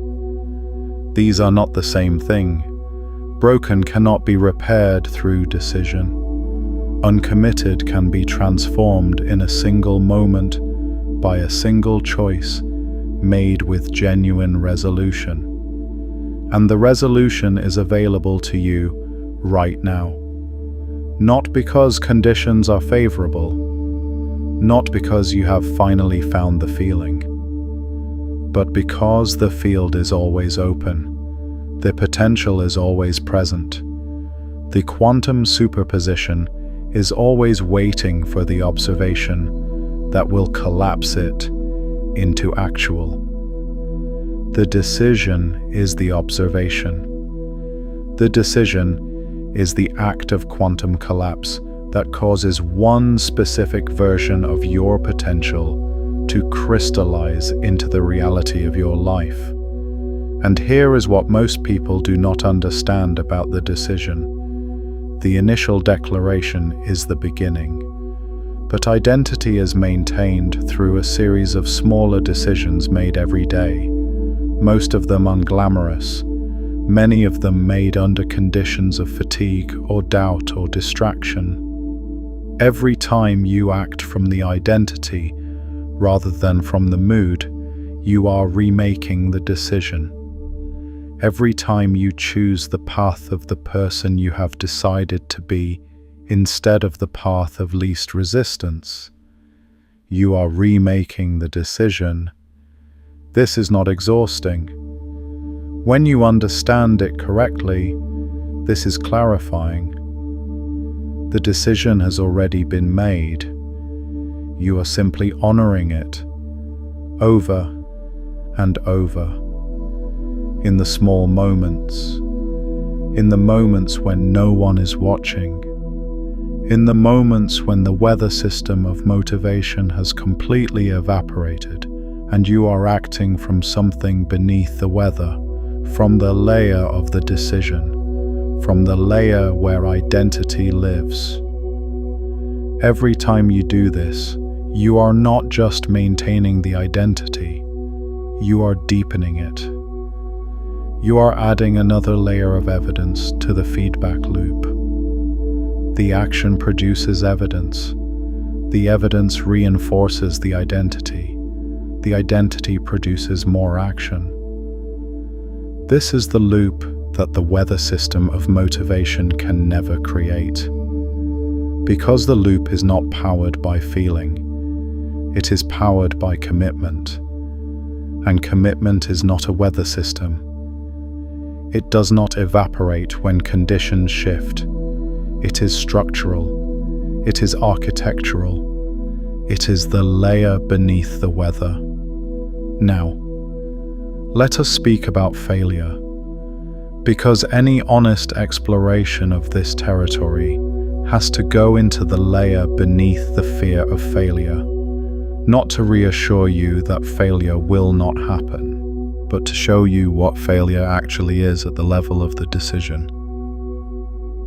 These are not the same thing. Broken cannot be repaired through decision. Uncommitted can be transformed in a single moment by a single choice made with genuine resolution. And the resolution is available to you right now. Not because conditions are favorable, not because you have finally found the feeling, but because the field is always open, the potential is always present. The quantum superposition is always waiting for the observation that will collapse it into actual. The decision is the observation. The decision is the act of quantum collapse that causes one specific version of your potential to crystallize into the reality of your life. And here is what most people do not understand about the decision. The initial declaration is the beginning, but identity is maintained through a series of smaller decisions made every day, most of them unglamorous, many of them made under conditions of fatigue or doubt or distraction. Every time you act from the identity rather than from the mood, you are remaking the decision. Every time you choose the path of the person you have decided to be instead of the path of least resistance, you are remaking the decision. This is not exhausting. When you understand it correctly, this is clarifying. The decision has already been made. You are simply honoring it over and over. In the small moments, in the moments when no one is watching, in the moments when the weather system of motivation has completely evaporated and you are acting from something beneath the weather, from the layer of the decision, from the layer where identity lives. Every time you do this, you are not just maintaining the identity, you are deepening it. You are adding another layer of evidence to the feedback loop. The action produces evidence. The evidence reinforces the identity. The identity produces more action. This is the loop that the weather system of motivation can never create. Because the loop is not powered by feeling, it is powered by commitment. And commitment is not a weather system. It does not evaporate when conditions shift. It is structural. It is architectural. It is the layer beneath the weather. Now, let us speak about failure, because any honest exploration of this territory has to go into the layer beneath the fear of failure, not to reassure you that failure will not happen, but to show you what failure actually is at the level of the decision.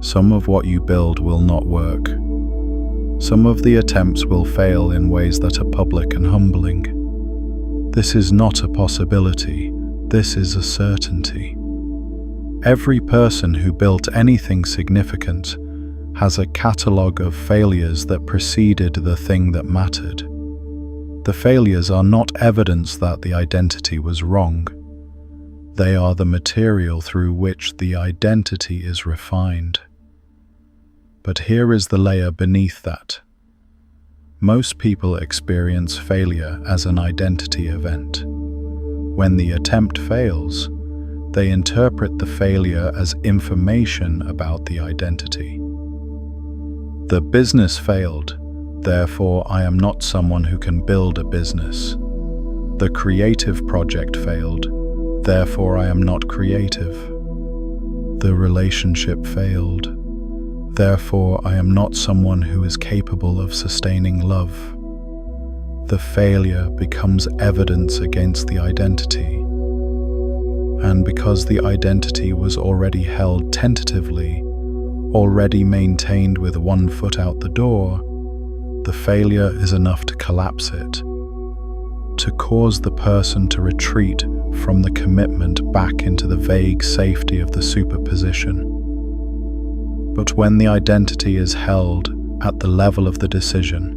Some of what you build will not work. Some of the attempts will fail in ways that are public and humbling. This is not a possibility, this is a certainty. Every person who built anything significant has a catalogue of failures that preceded the thing that mattered. The failures are not evidence that the identity was wrong. They are the material through which the identity is refined. But here is the layer beneath that. Most people experience failure as an identity event. When the attempt fails, they interpret the failure as information about the identity. The business failed, therefore I am not someone who can build a business. The creative project failed, therefore I am not creative. The relationship failed, therefore I am not someone who is capable of sustaining love. The failure becomes evidence against the identity. And because the identity was already held tentatively, already maintained with one foot out the door, the failure is enough to collapse it, to cause the person to retreat from the commitment back into the vague safety of the superposition. But when the identity is held at the level of the decision,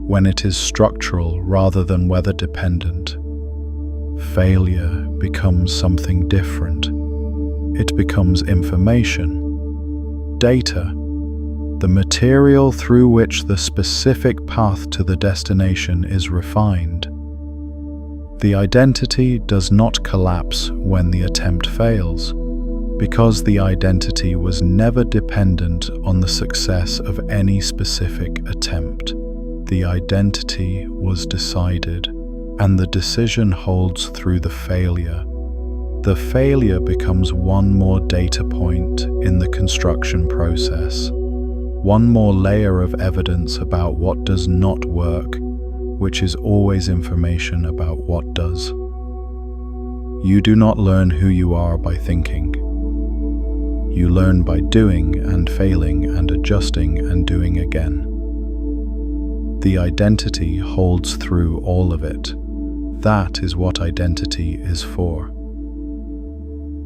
when it is structural rather than weather dependent, failure becomes something different. It becomes information, data, the material through which the specific path to the destination is refined. The identity does not collapse when the attempt fails, because the identity was never dependent on the success of any specific attempt. The identity was decided, and the decision holds through the failure. The failure becomes one more data point in the construction process, one more layer of evidence about what does not work, which is always information about what does. You do not learn who you are by thinking. You learn by doing and failing and adjusting and doing again. The identity holds through all of it. That is what identity is for.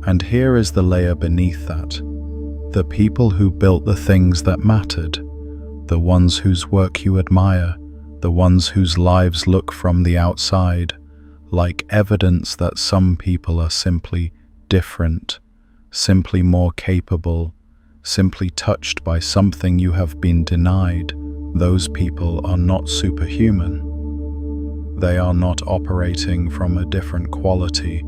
And here is the layer beneath that. The people who built the things that mattered, the ones whose work you admire, the ones whose lives look from the outside like evidence that some people are simply different, simply more capable, simply touched by something you have been denied. Those people are not superhuman. They are not operating from a different quality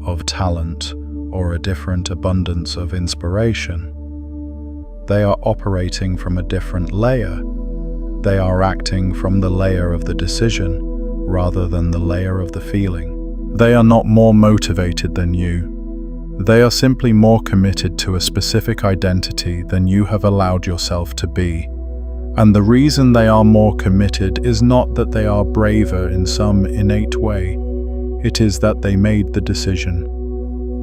of talent or a different abundance of inspiration. They are operating from a different layer. They are acting from the layer of the decision rather than the layer of the feeling. They are not more motivated than you. They are simply more committed to a specific identity than you have allowed yourself to be. And the reason they are more committed is not that they are braver in some innate way. It is that they made the decision,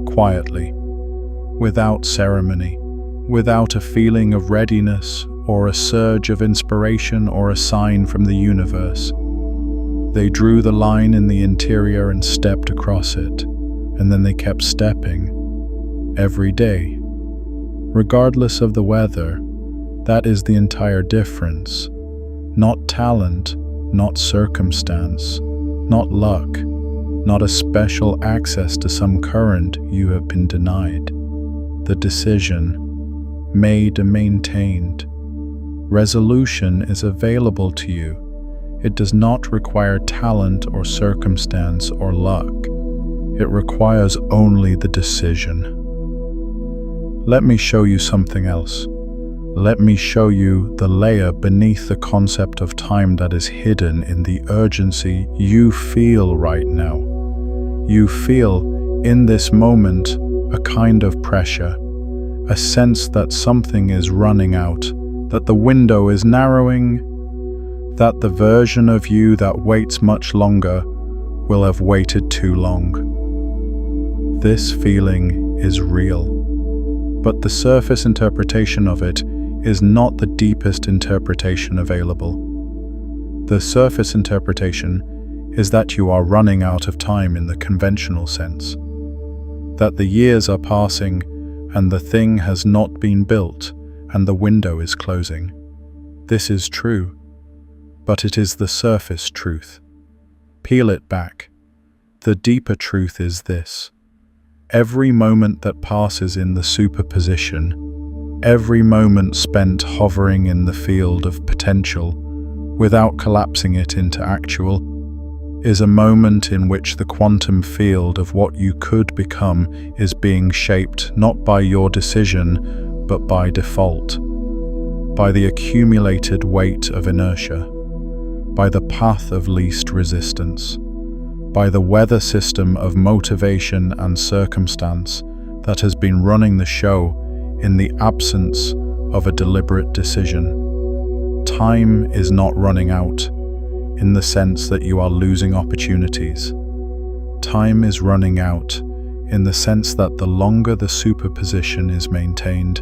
quietly, without ceremony, without a feeling of readiness or a surge of inspiration or a sign from the universe. They drew the line in the interior and stepped across it, and then they kept stepping, every day. Regardless of the weather, that is the entire difference. Not talent, not circumstance, not luck, not a special access to some current you have been denied. The decision, made and maintained. Resolution is available to you. It does not require talent or circumstance or luck. It requires only the decision. Let me show you something else. Let me show you the layer beneath the concept of time that is hidden in the urgency you feel right now. You feel, in this moment, a kind of pressure, a sense that something is running out, that the window is narrowing, that the version of you that waits much longer will have waited too long. This feeling is real, but the surface interpretation of it is not the deepest interpretation available. The surface interpretation is that you are running out of time in the conventional sense, that the years are passing and the thing has not been built and the window is closing. This is true, but it is the surface truth. Peel it back. The deeper truth is this. Every moment that passes in the superposition, every moment spent hovering in the field of potential without collapsing it into actual, is a moment in which the quantum field of what you could become is being shaped not by your decision, but by default, by the accumulated weight of inertia, by the path of least resistance, by the weather system of motivation and circumstance that has been running the show in the absence of a deliberate decision. Time is not running out in the sense that you are losing opportunities. Time is running out in the sense that the longer the superposition is maintained,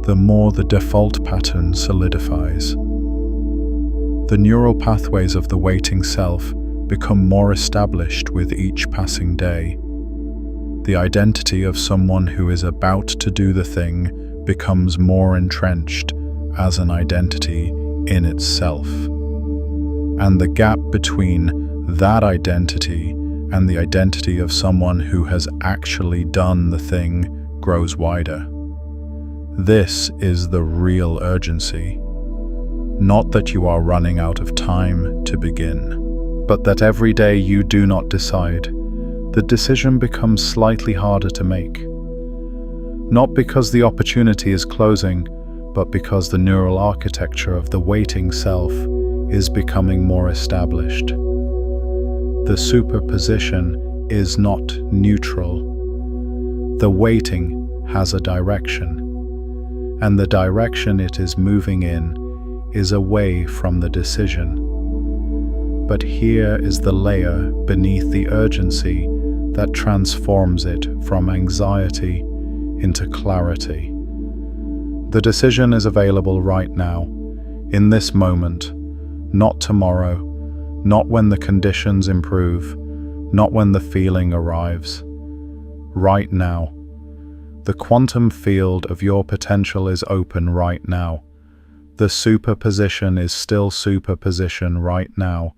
the more the default pattern solidifies. The neural pathways of the waiting self become more established with each passing day. The identity of someone who is about to do the thing becomes more entrenched as an identity in itself. And the gap between that identity and the identity of someone who has actually done the thing grows wider. This is the real urgency. Not that you are running out of time to begin, but that every day you do not decide, the decision becomes slightly harder to make. Not because the opportunity is closing, but because the neural architecture of the waiting self is becoming more established. The superposition is not neutral. The waiting has a direction, and the direction it is moving in is away from the decision. but here is the layer beneath the urgency that transforms it from anxiety into clarity. The decision is available right now, in this moment, not tomorrow, not when the conditions improve, not when the feeling arrives. Right now. The quantum field of your potential is open right now. The superposition is still superposition right now.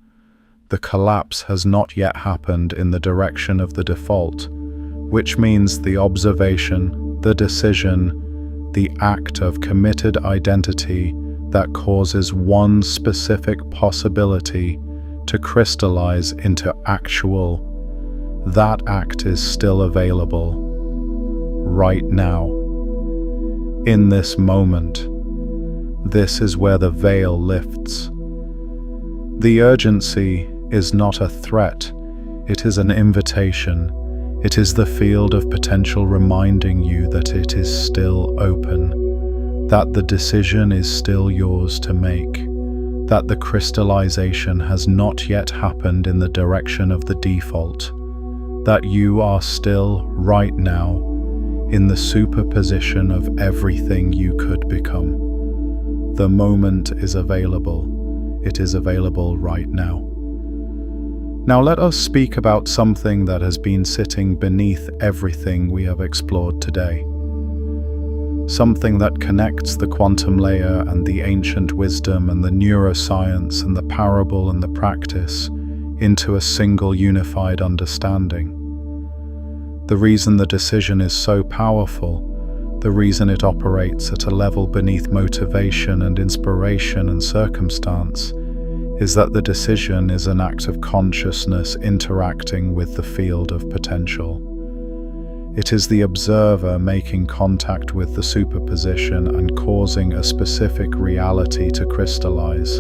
The collapse has not yet happened in the direction of the default, which means the observation, the decision, the act of committed identity that causes one specific possibility to crystallize into actual. That act is still available right now. In this moment, this is where the veil lifts. The urgency is not a threat, it is an invitation. It is the field of potential reminding you that it is still open, that the decision is still yours to make, that the crystallization has not yet happened in the direction of the default, that you are still, right now, in the superposition of everything you could become. The moment is available. It is available right now. Now let us speak about something that has been sitting beneath everything we have explored today. Something that connects the quantum layer and the ancient wisdom and the neuroscience and the parable and the practice into a single unified understanding. The reason the decision is so powerful, the reason it operates at a level beneath motivation and inspiration and circumstance, is that the decision is an act of consciousness interacting with the field of potential. It is the observer making contact with the superposition and causing a specific reality to crystallize.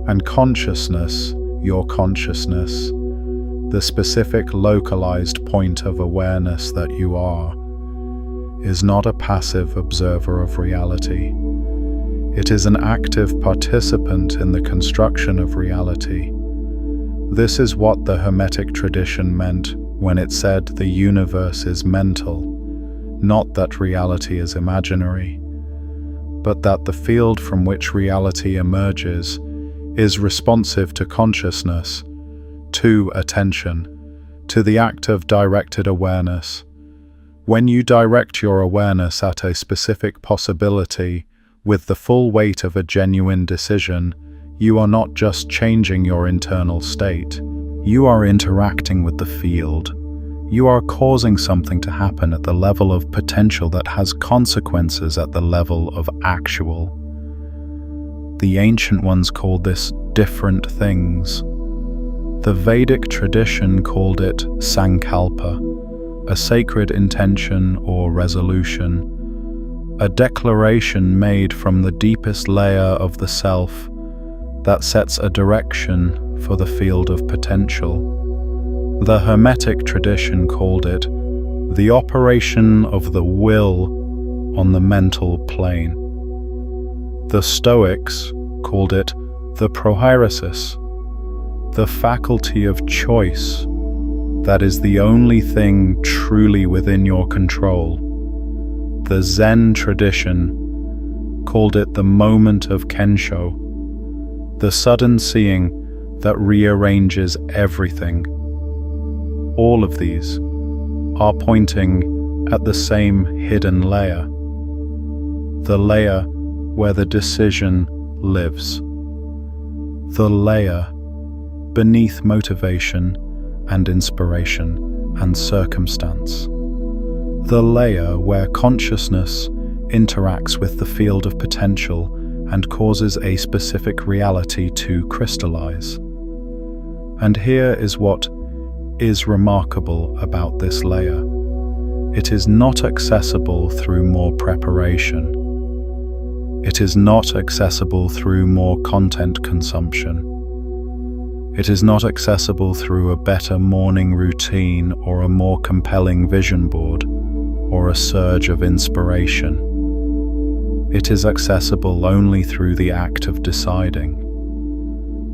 And consciousness, your consciousness, the specific localized point of awareness that you are, is not a passive observer of reality. It is an active participant in the construction of reality. This is what the Hermetic tradition meant when it said the universe is mental, not that reality is imaginary, but that the field from which reality emerges is responsive to consciousness, to attention, to the act of directed awareness. When you direct your awareness at a specific possibility with the full weight of a genuine decision, you are not just changing your internal state. You are interacting with the field. You are causing something to happen at the level of potential that has consequences at the level of actual. The ancient ones called this different things. The Vedic tradition called it sankalpa, a sacred intention or resolution, a declaration made from the deepest layer of the self that sets a direction for the field of potential. The Hermetic tradition called it the operation of the will on the mental plane. The Stoics called it the prohairesis, the faculty of choice that is the only thing truly within your control. The Zen tradition called it the moment of Kensho, the sudden seeing that rearranges everything. All of these are pointing at the same hidden layer, the layer where the decision lives, the layer beneath motivation and inspiration and circumstance, the layer where consciousness interacts with the field of potential and causes a specific reality to crystallize. And here is what is remarkable about this layer. It is not accessible through more preparation. It is not accessible through more content consumption. It is not accessible through a better morning routine or a more compelling vision board or a surge of inspiration. It is accessible only through the act of deciding.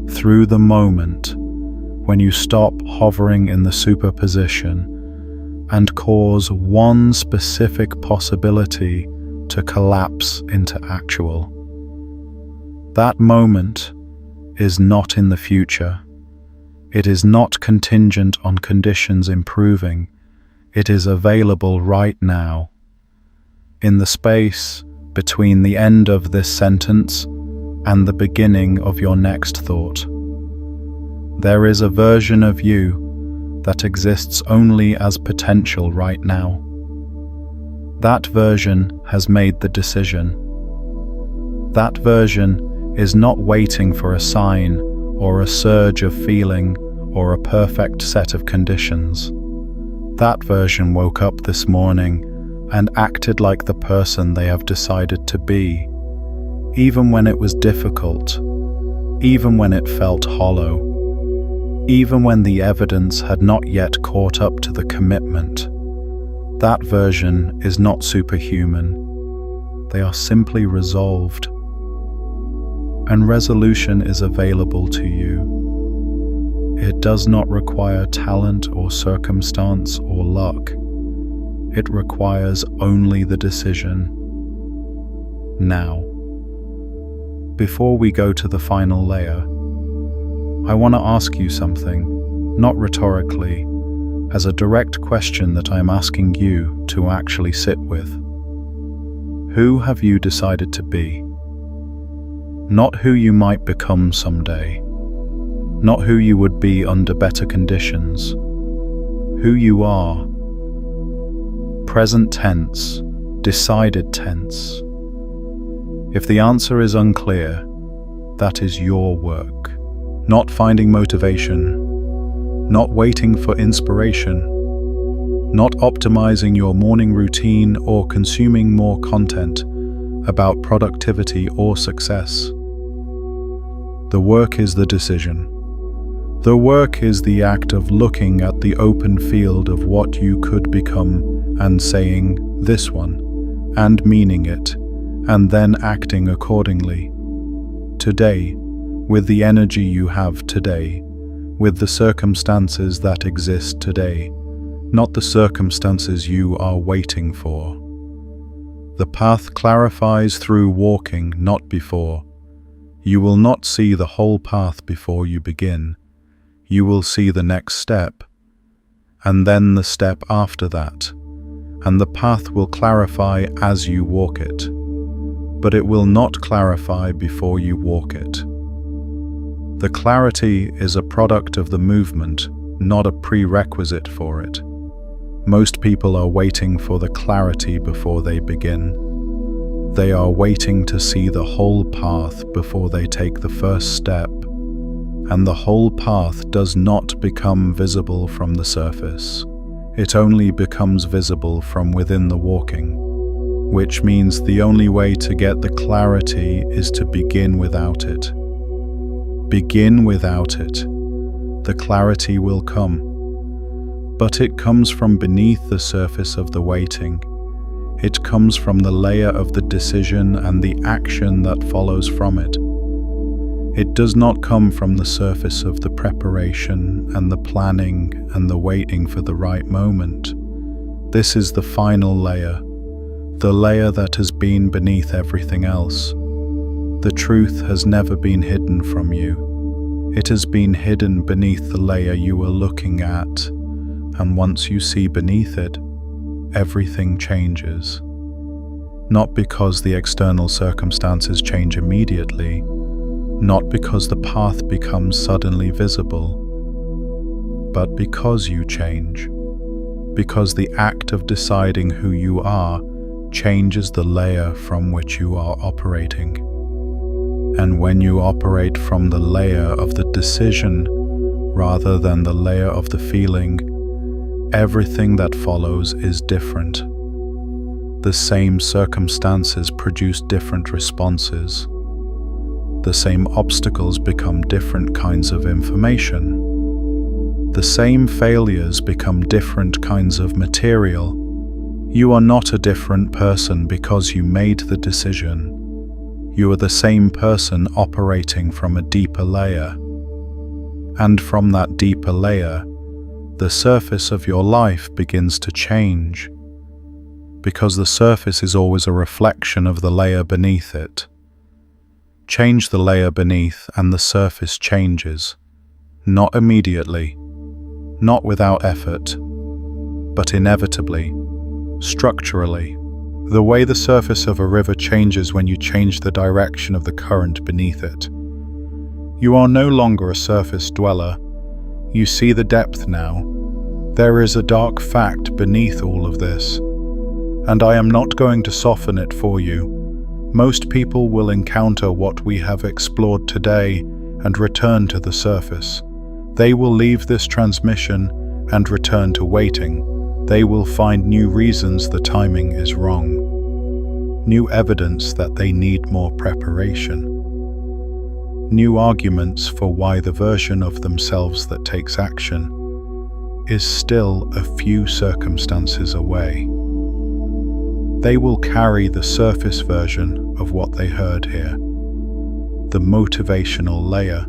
through the moment when you stop hovering in the superposition and cause one specific possibility to collapse into actual. That moment is not in the future. It is not contingent on conditions improving. It is available right now. In the space between the end of this sentence and the beginning of your next thought. There is a version of you that exists only as potential right now. That version has made the decision. That version is not waiting for a sign or a surge of feeling or a perfect set of conditions. That version woke up this morning and acted like the person they have decided to be, even when it was difficult, even when it felt hollow, even when the evidence had not yet caught up to the commitment. That version is not superhuman. They are simply resolved. And resolution is available to you. It does not require talent or circumstance or luck. It requires only the decision. Now, before we go to the final layer, I want to ask you something, not rhetorically, as a direct question that I'm asking you to actually sit with. Who have you decided to be? Not who you might become someday, not who you would be under better conditions. Who you are. Present tense, decided tense. If the answer is unclear, that is your work. Not finding motivation, not waiting for inspiration, not optimizing your morning routine or consuming more content about productivity or success. The work is the decision. The work is the act of looking at the open field of what you could become and saying, "This one," and meaning it, and then acting accordingly. Today, with the energy you have today, with the circumstances that exist today, not the circumstances you are waiting for. The path clarifies through walking, not before. You will not see the whole path before you begin. You will see the next step, and then the step after that, and the path will clarify as you walk it. But it will not clarify before you walk it. The clarity is a product of the movement, not a prerequisite for it. Most people are waiting for the clarity before they begin. They are waiting to see the whole path before they take the first step, and the whole path does not become visible from the surface. It only becomes visible from within the walking, which means the only way to get the clarity is to begin without it. Begin without it. The clarity will come. But it comes from beneath the surface of the waiting. It comes from the layer of the decision and the action that follows from it. It does not come from the surface of the preparation and the planning and the waiting for the right moment. This is the final layer, the layer that has been beneath everything else. The truth has never been hidden from you. It has been hidden beneath the layer you are looking at, and once you see beneath it, everything changes. Not because the external circumstances change immediately, not because the path becomes suddenly visible, but because you change. Because the act of deciding who you are changes the layer from which you are operating. And when you operate from the layer of the decision rather than the layer of the feeling, everything that follows is different. The same circumstances produce different responses. The same obstacles become different kinds of information. The same failures become different kinds of material. You are not a different person because you made the decision. You are the same person operating from a deeper layer. And from that deeper layer, the surface of your life begins to change, because the surface is always a reflection of the layer beneath it. Change the layer beneath and the surface changes, not immediately, not without effort, but inevitably, structurally. The way the surface of a river changes when you change the direction of the current beneath it. You are no longer a surface dweller. You see the depth now. There is a dark fact beneath all of this, and I am not going to soften it for you. Most people will encounter what we have explored today and return to the surface. They will leave this transmission and return to waiting. They will find new reasons the timing is wrong, new evidence that they need more preparation, new arguments for why the version of themselves that takes action is still a few circumstances away. They will carry the surface version of what they heard here, the motivational layer,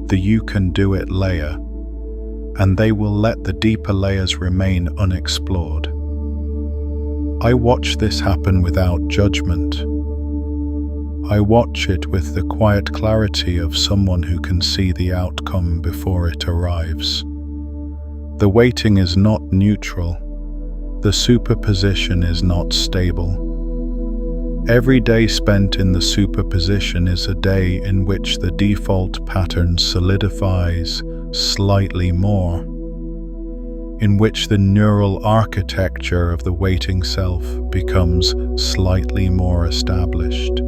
the you can do it layer, and they will let the deeper layers remain unexplored. I watch this happen without judgment. I watch it with the quiet clarity of someone who can see the outcome before it arrives. The waiting is not neutral. The superposition is not stable. Every day spent in the superposition is a day in which the default pattern solidifies slightly more, in which the neural architecture of the waiting self becomes slightly more established,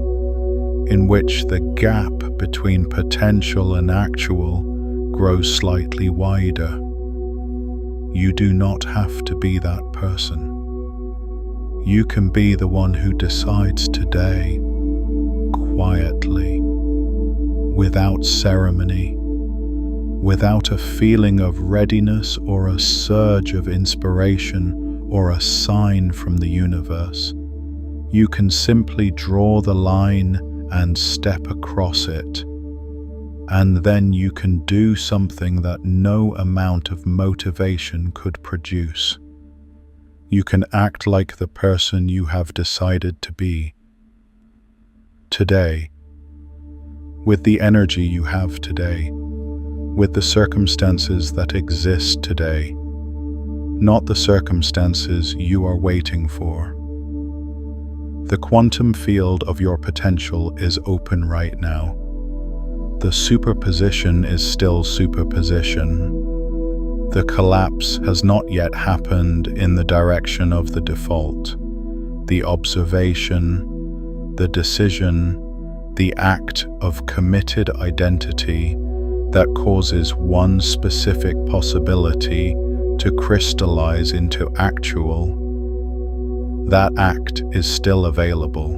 in which the gap between potential and actual grows slightly wider. You do not have to be that person. You can be the one who decides today, quietly, without ceremony, without a feeling of readiness or a surge of inspiration or a sign from the universe. You can simply draw the line and step across it. And then you can do something that no amount of motivation could produce. You can act like the person you have decided to be. Today, with the energy you have today, with the circumstances that exist today, not the circumstances you are waiting for. The quantum field of your potential is open right now. The superposition is still superposition. The collapse has not yet happened in the direction of the default. The observation, the decision, the act of committed identity that causes one specific possibility to crystallize into actual. That act is still available,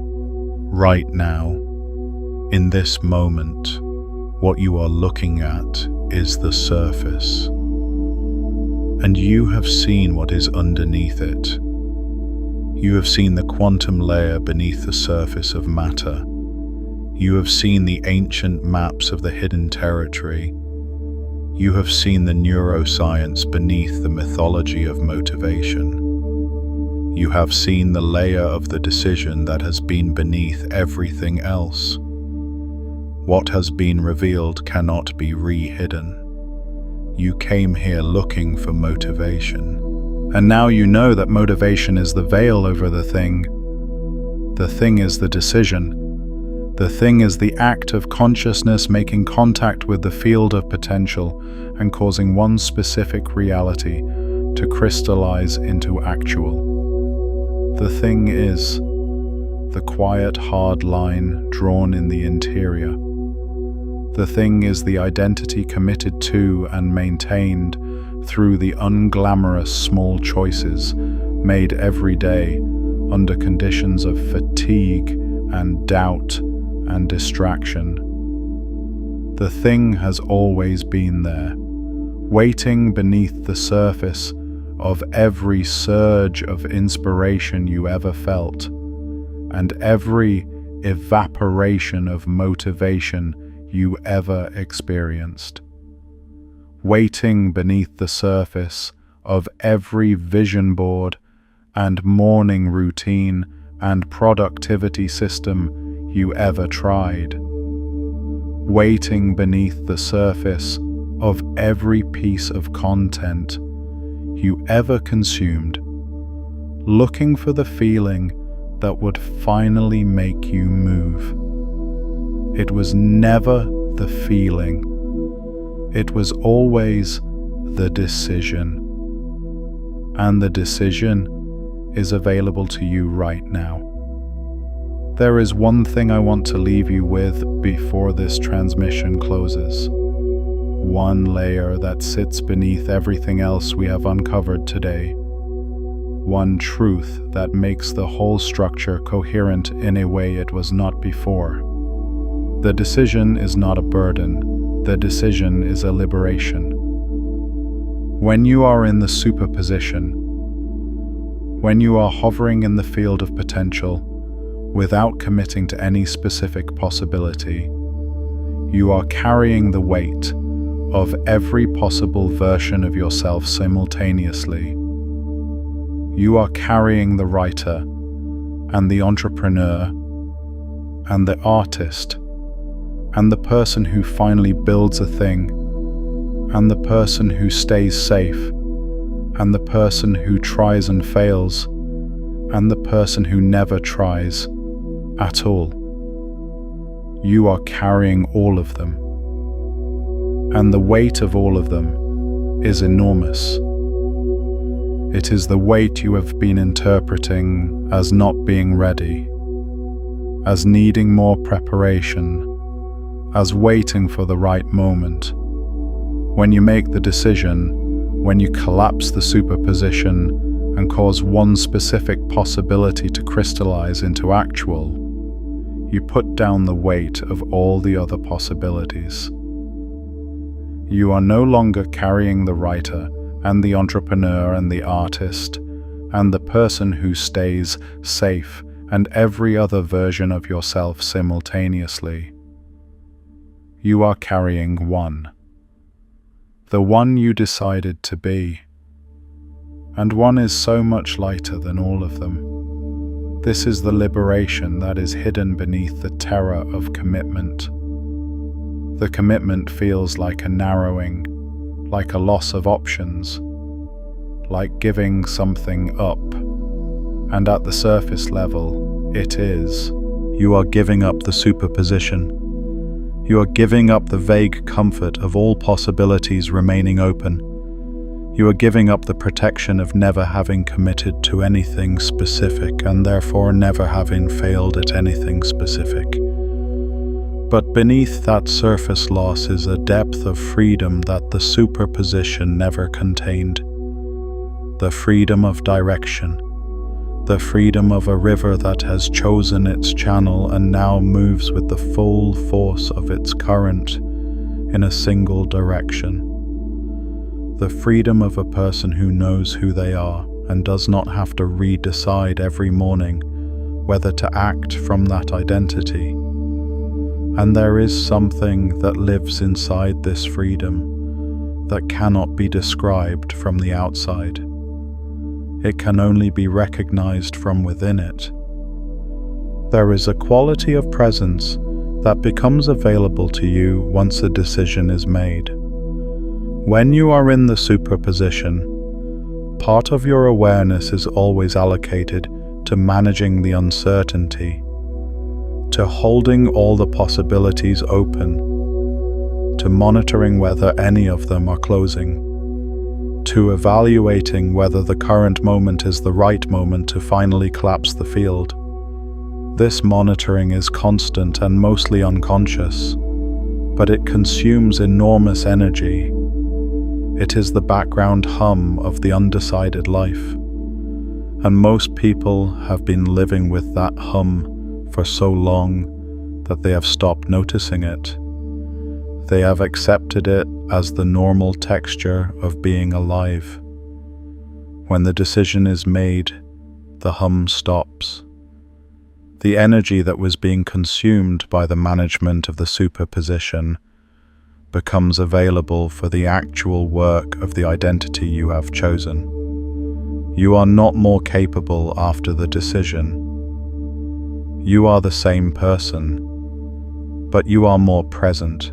right now, in this moment. What you are looking at is the surface, and you have seen what is underneath it. You have seen the quantum layer beneath the surface of matter. You have seen the ancient maps of the hidden territory. You have seen the neuroscience beneath the mythology of motivation. You have seen the layer of the decision that has been beneath everything else. What has been revealed cannot be re-hidden. You came here looking for motivation. And now you know that motivation is the veil over the thing. The thing is the decision. The thing is the act of consciousness making contact with the field of potential and causing one specific reality to crystallize into actual. The thing is the quiet, hard line drawn in the interior. The thing is the identity committed to and maintained through the unglamorous small choices made every day under conditions of fatigue and doubt and distraction. The thing has always been there, waiting beneath the surface of every surge of inspiration you ever felt, and every evaporation of motivation you ever experienced. waiting beneath the surface of every vision board and morning routine and productivity system you ever tried, waiting beneath the surface of every piece of content you ever consumed, looking for the feeling that would finally make you move. It was never the feeling. It was always the decision. And the decision is available to you right now. There is one thing I want to leave you with before this transmission closes. One layer that sits beneath everything else we have uncovered today. One truth that makes the whole structure coherent in a way it was not before. The decision is not a burden. The decision is a liberation. When you are in the superposition, when you are hovering in the field of potential, without committing to any specific possibility, you are carrying the weight of every possible version of yourself simultaneously. You are carrying the writer and the entrepreneur and the artist and the person who finally builds a thing and the person who stays safe and the person who tries and fails and the person who never tries at all. You are carrying all of them. And the weight of all of them is enormous. It is the weight you have been interpreting as not being ready, as needing more preparation, as waiting for the right moment. When you make the decision, when you collapse the superposition and cause one specific possibility to crystallize into actual, you put down the weight of all the other possibilities. You are no longer carrying the writer and the entrepreneur and the artist and the person who stays safe and every other version of yourself simultaneously. You are carrying one. The one you decided to be. And one is so much lighter than all of them. This is the liberation that is hidden beneath the terror of commitment. The commitment feels like a narrowing, like a loss of options, like giving something up. And at the surface level, it is. You are giving up the superposition. You are giving up the vague comfort of all possibilities remaining open. You are giving up the protection of never having committed to anything specific and therefore never having failed at anything specific. But beneath that surface loss is a depth of freedom that the superposition never contained. The freedom of direction. The freedom of a river that has chosen its channel and now moves with the full force of its current in a single direction. The freedom of a person who knows who they are and does not have to redecide every morning whether to act from that identity. And there is something that lives inside this freedom that cannot be described from the outside. It can only be recognized from within it. There is a quality of presence that becomes available to you once a decision is made. When you are in the superposition, part of your awareness is always allocated to managing the uncertainty, to holding all the possibilities open, to monitoring whether any of them are closing, to evaluating whether the current moment is the right moment to finally collapse the field. This monitoring is constant and mostly unconscious, but it consumes enormous energy. It is the background hum of the undecided life, and most people have been living with that hum for so long that they have stopped noticing it. They have accepted it as the normal texture of being alive. When the decision is made, the hum stops. The energy that was being consumed by the management of the superposition, becomes available for the actual work of the identity you have chosen. You are not more capable after the decision. You are the same person, but you are more present,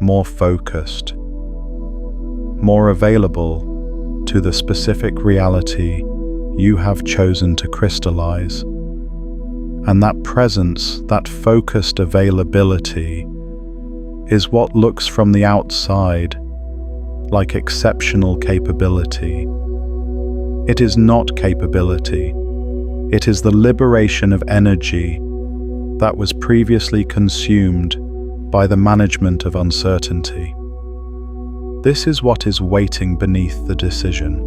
more focused, more available to the specific reality you have chosen to crystallize. And that presence, that focused availability, is what looks from the outside like exceptional capability. It is not capability. It is the liberation of energy that was previously consumed by the management of uncertainty. This is what is waiting beneath the decision.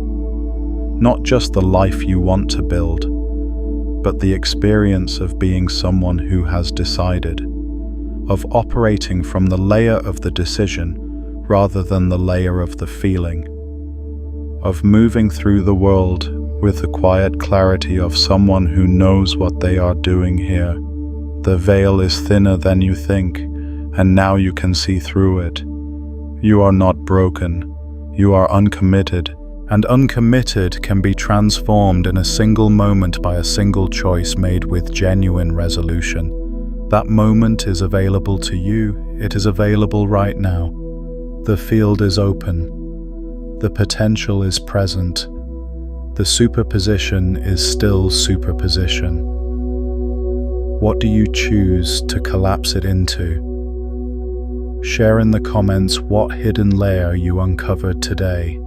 Not just the life you want to build, but the experience of being someone who has decided, of operating from the layer of the decision rather than the layer of the feeling, of moving through the world with the quiet clarity of someone who knows what they are doing here. The veil is thinner than you think, and now you can see through it. You are not broken, you are uncommitted, and uncommitted can be transformed in a single moment by a single choice made with genuine resolution. That moment is available to you. It is available right now. The field is open. The potential is present. The superposition is still superposition. What do you choose to collapse it into? Share in the comments what hidden layer you uncovered today.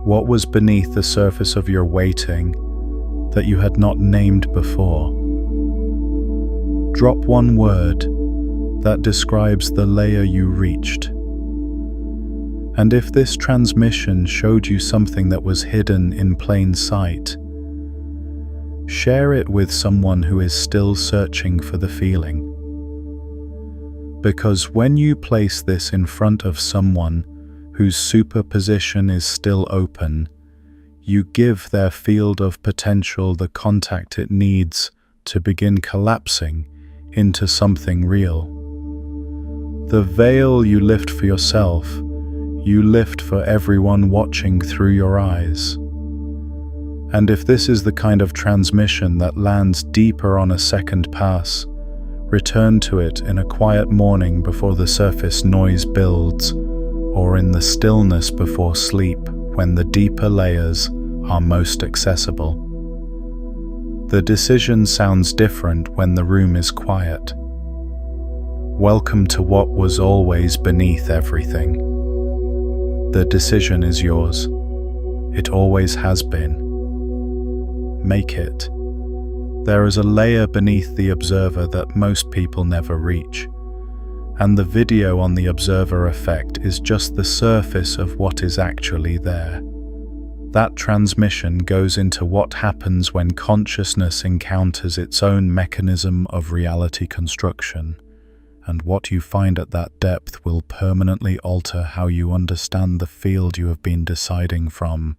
What was beneath the surface of your waiting that you had not named before? Drop one word that describes the layer you reached. And if this transmission showed you something that was hidden in plain sight, share it with someone who is still searching for the feeling. Because when you place this in front of someone whose superposition is still open, you give their field of potential the contact it needs to begin collapsing into something real. The veil you lift for yourself, you lift for everyone watching through your eyes. And if this is the kind of transmission that lands deeper on a second pass, return to it in a quiet morning before the surface noise builds, or in the stillness before sleep when the deeper layers are most accessible. The decision sounds different when the room is quiet. Welcome to what was always beneath everything. The decision is yours. It always has been. Make it. There is a layer beneath the observer that most people never reach. And the video on the observer effect is just the surface of what is actually there. That transmission goes into what happens when consciousness encounters its own mechanism of reality construction, and what you find at that depth will permanently alter how you understand the field you have been deciding from.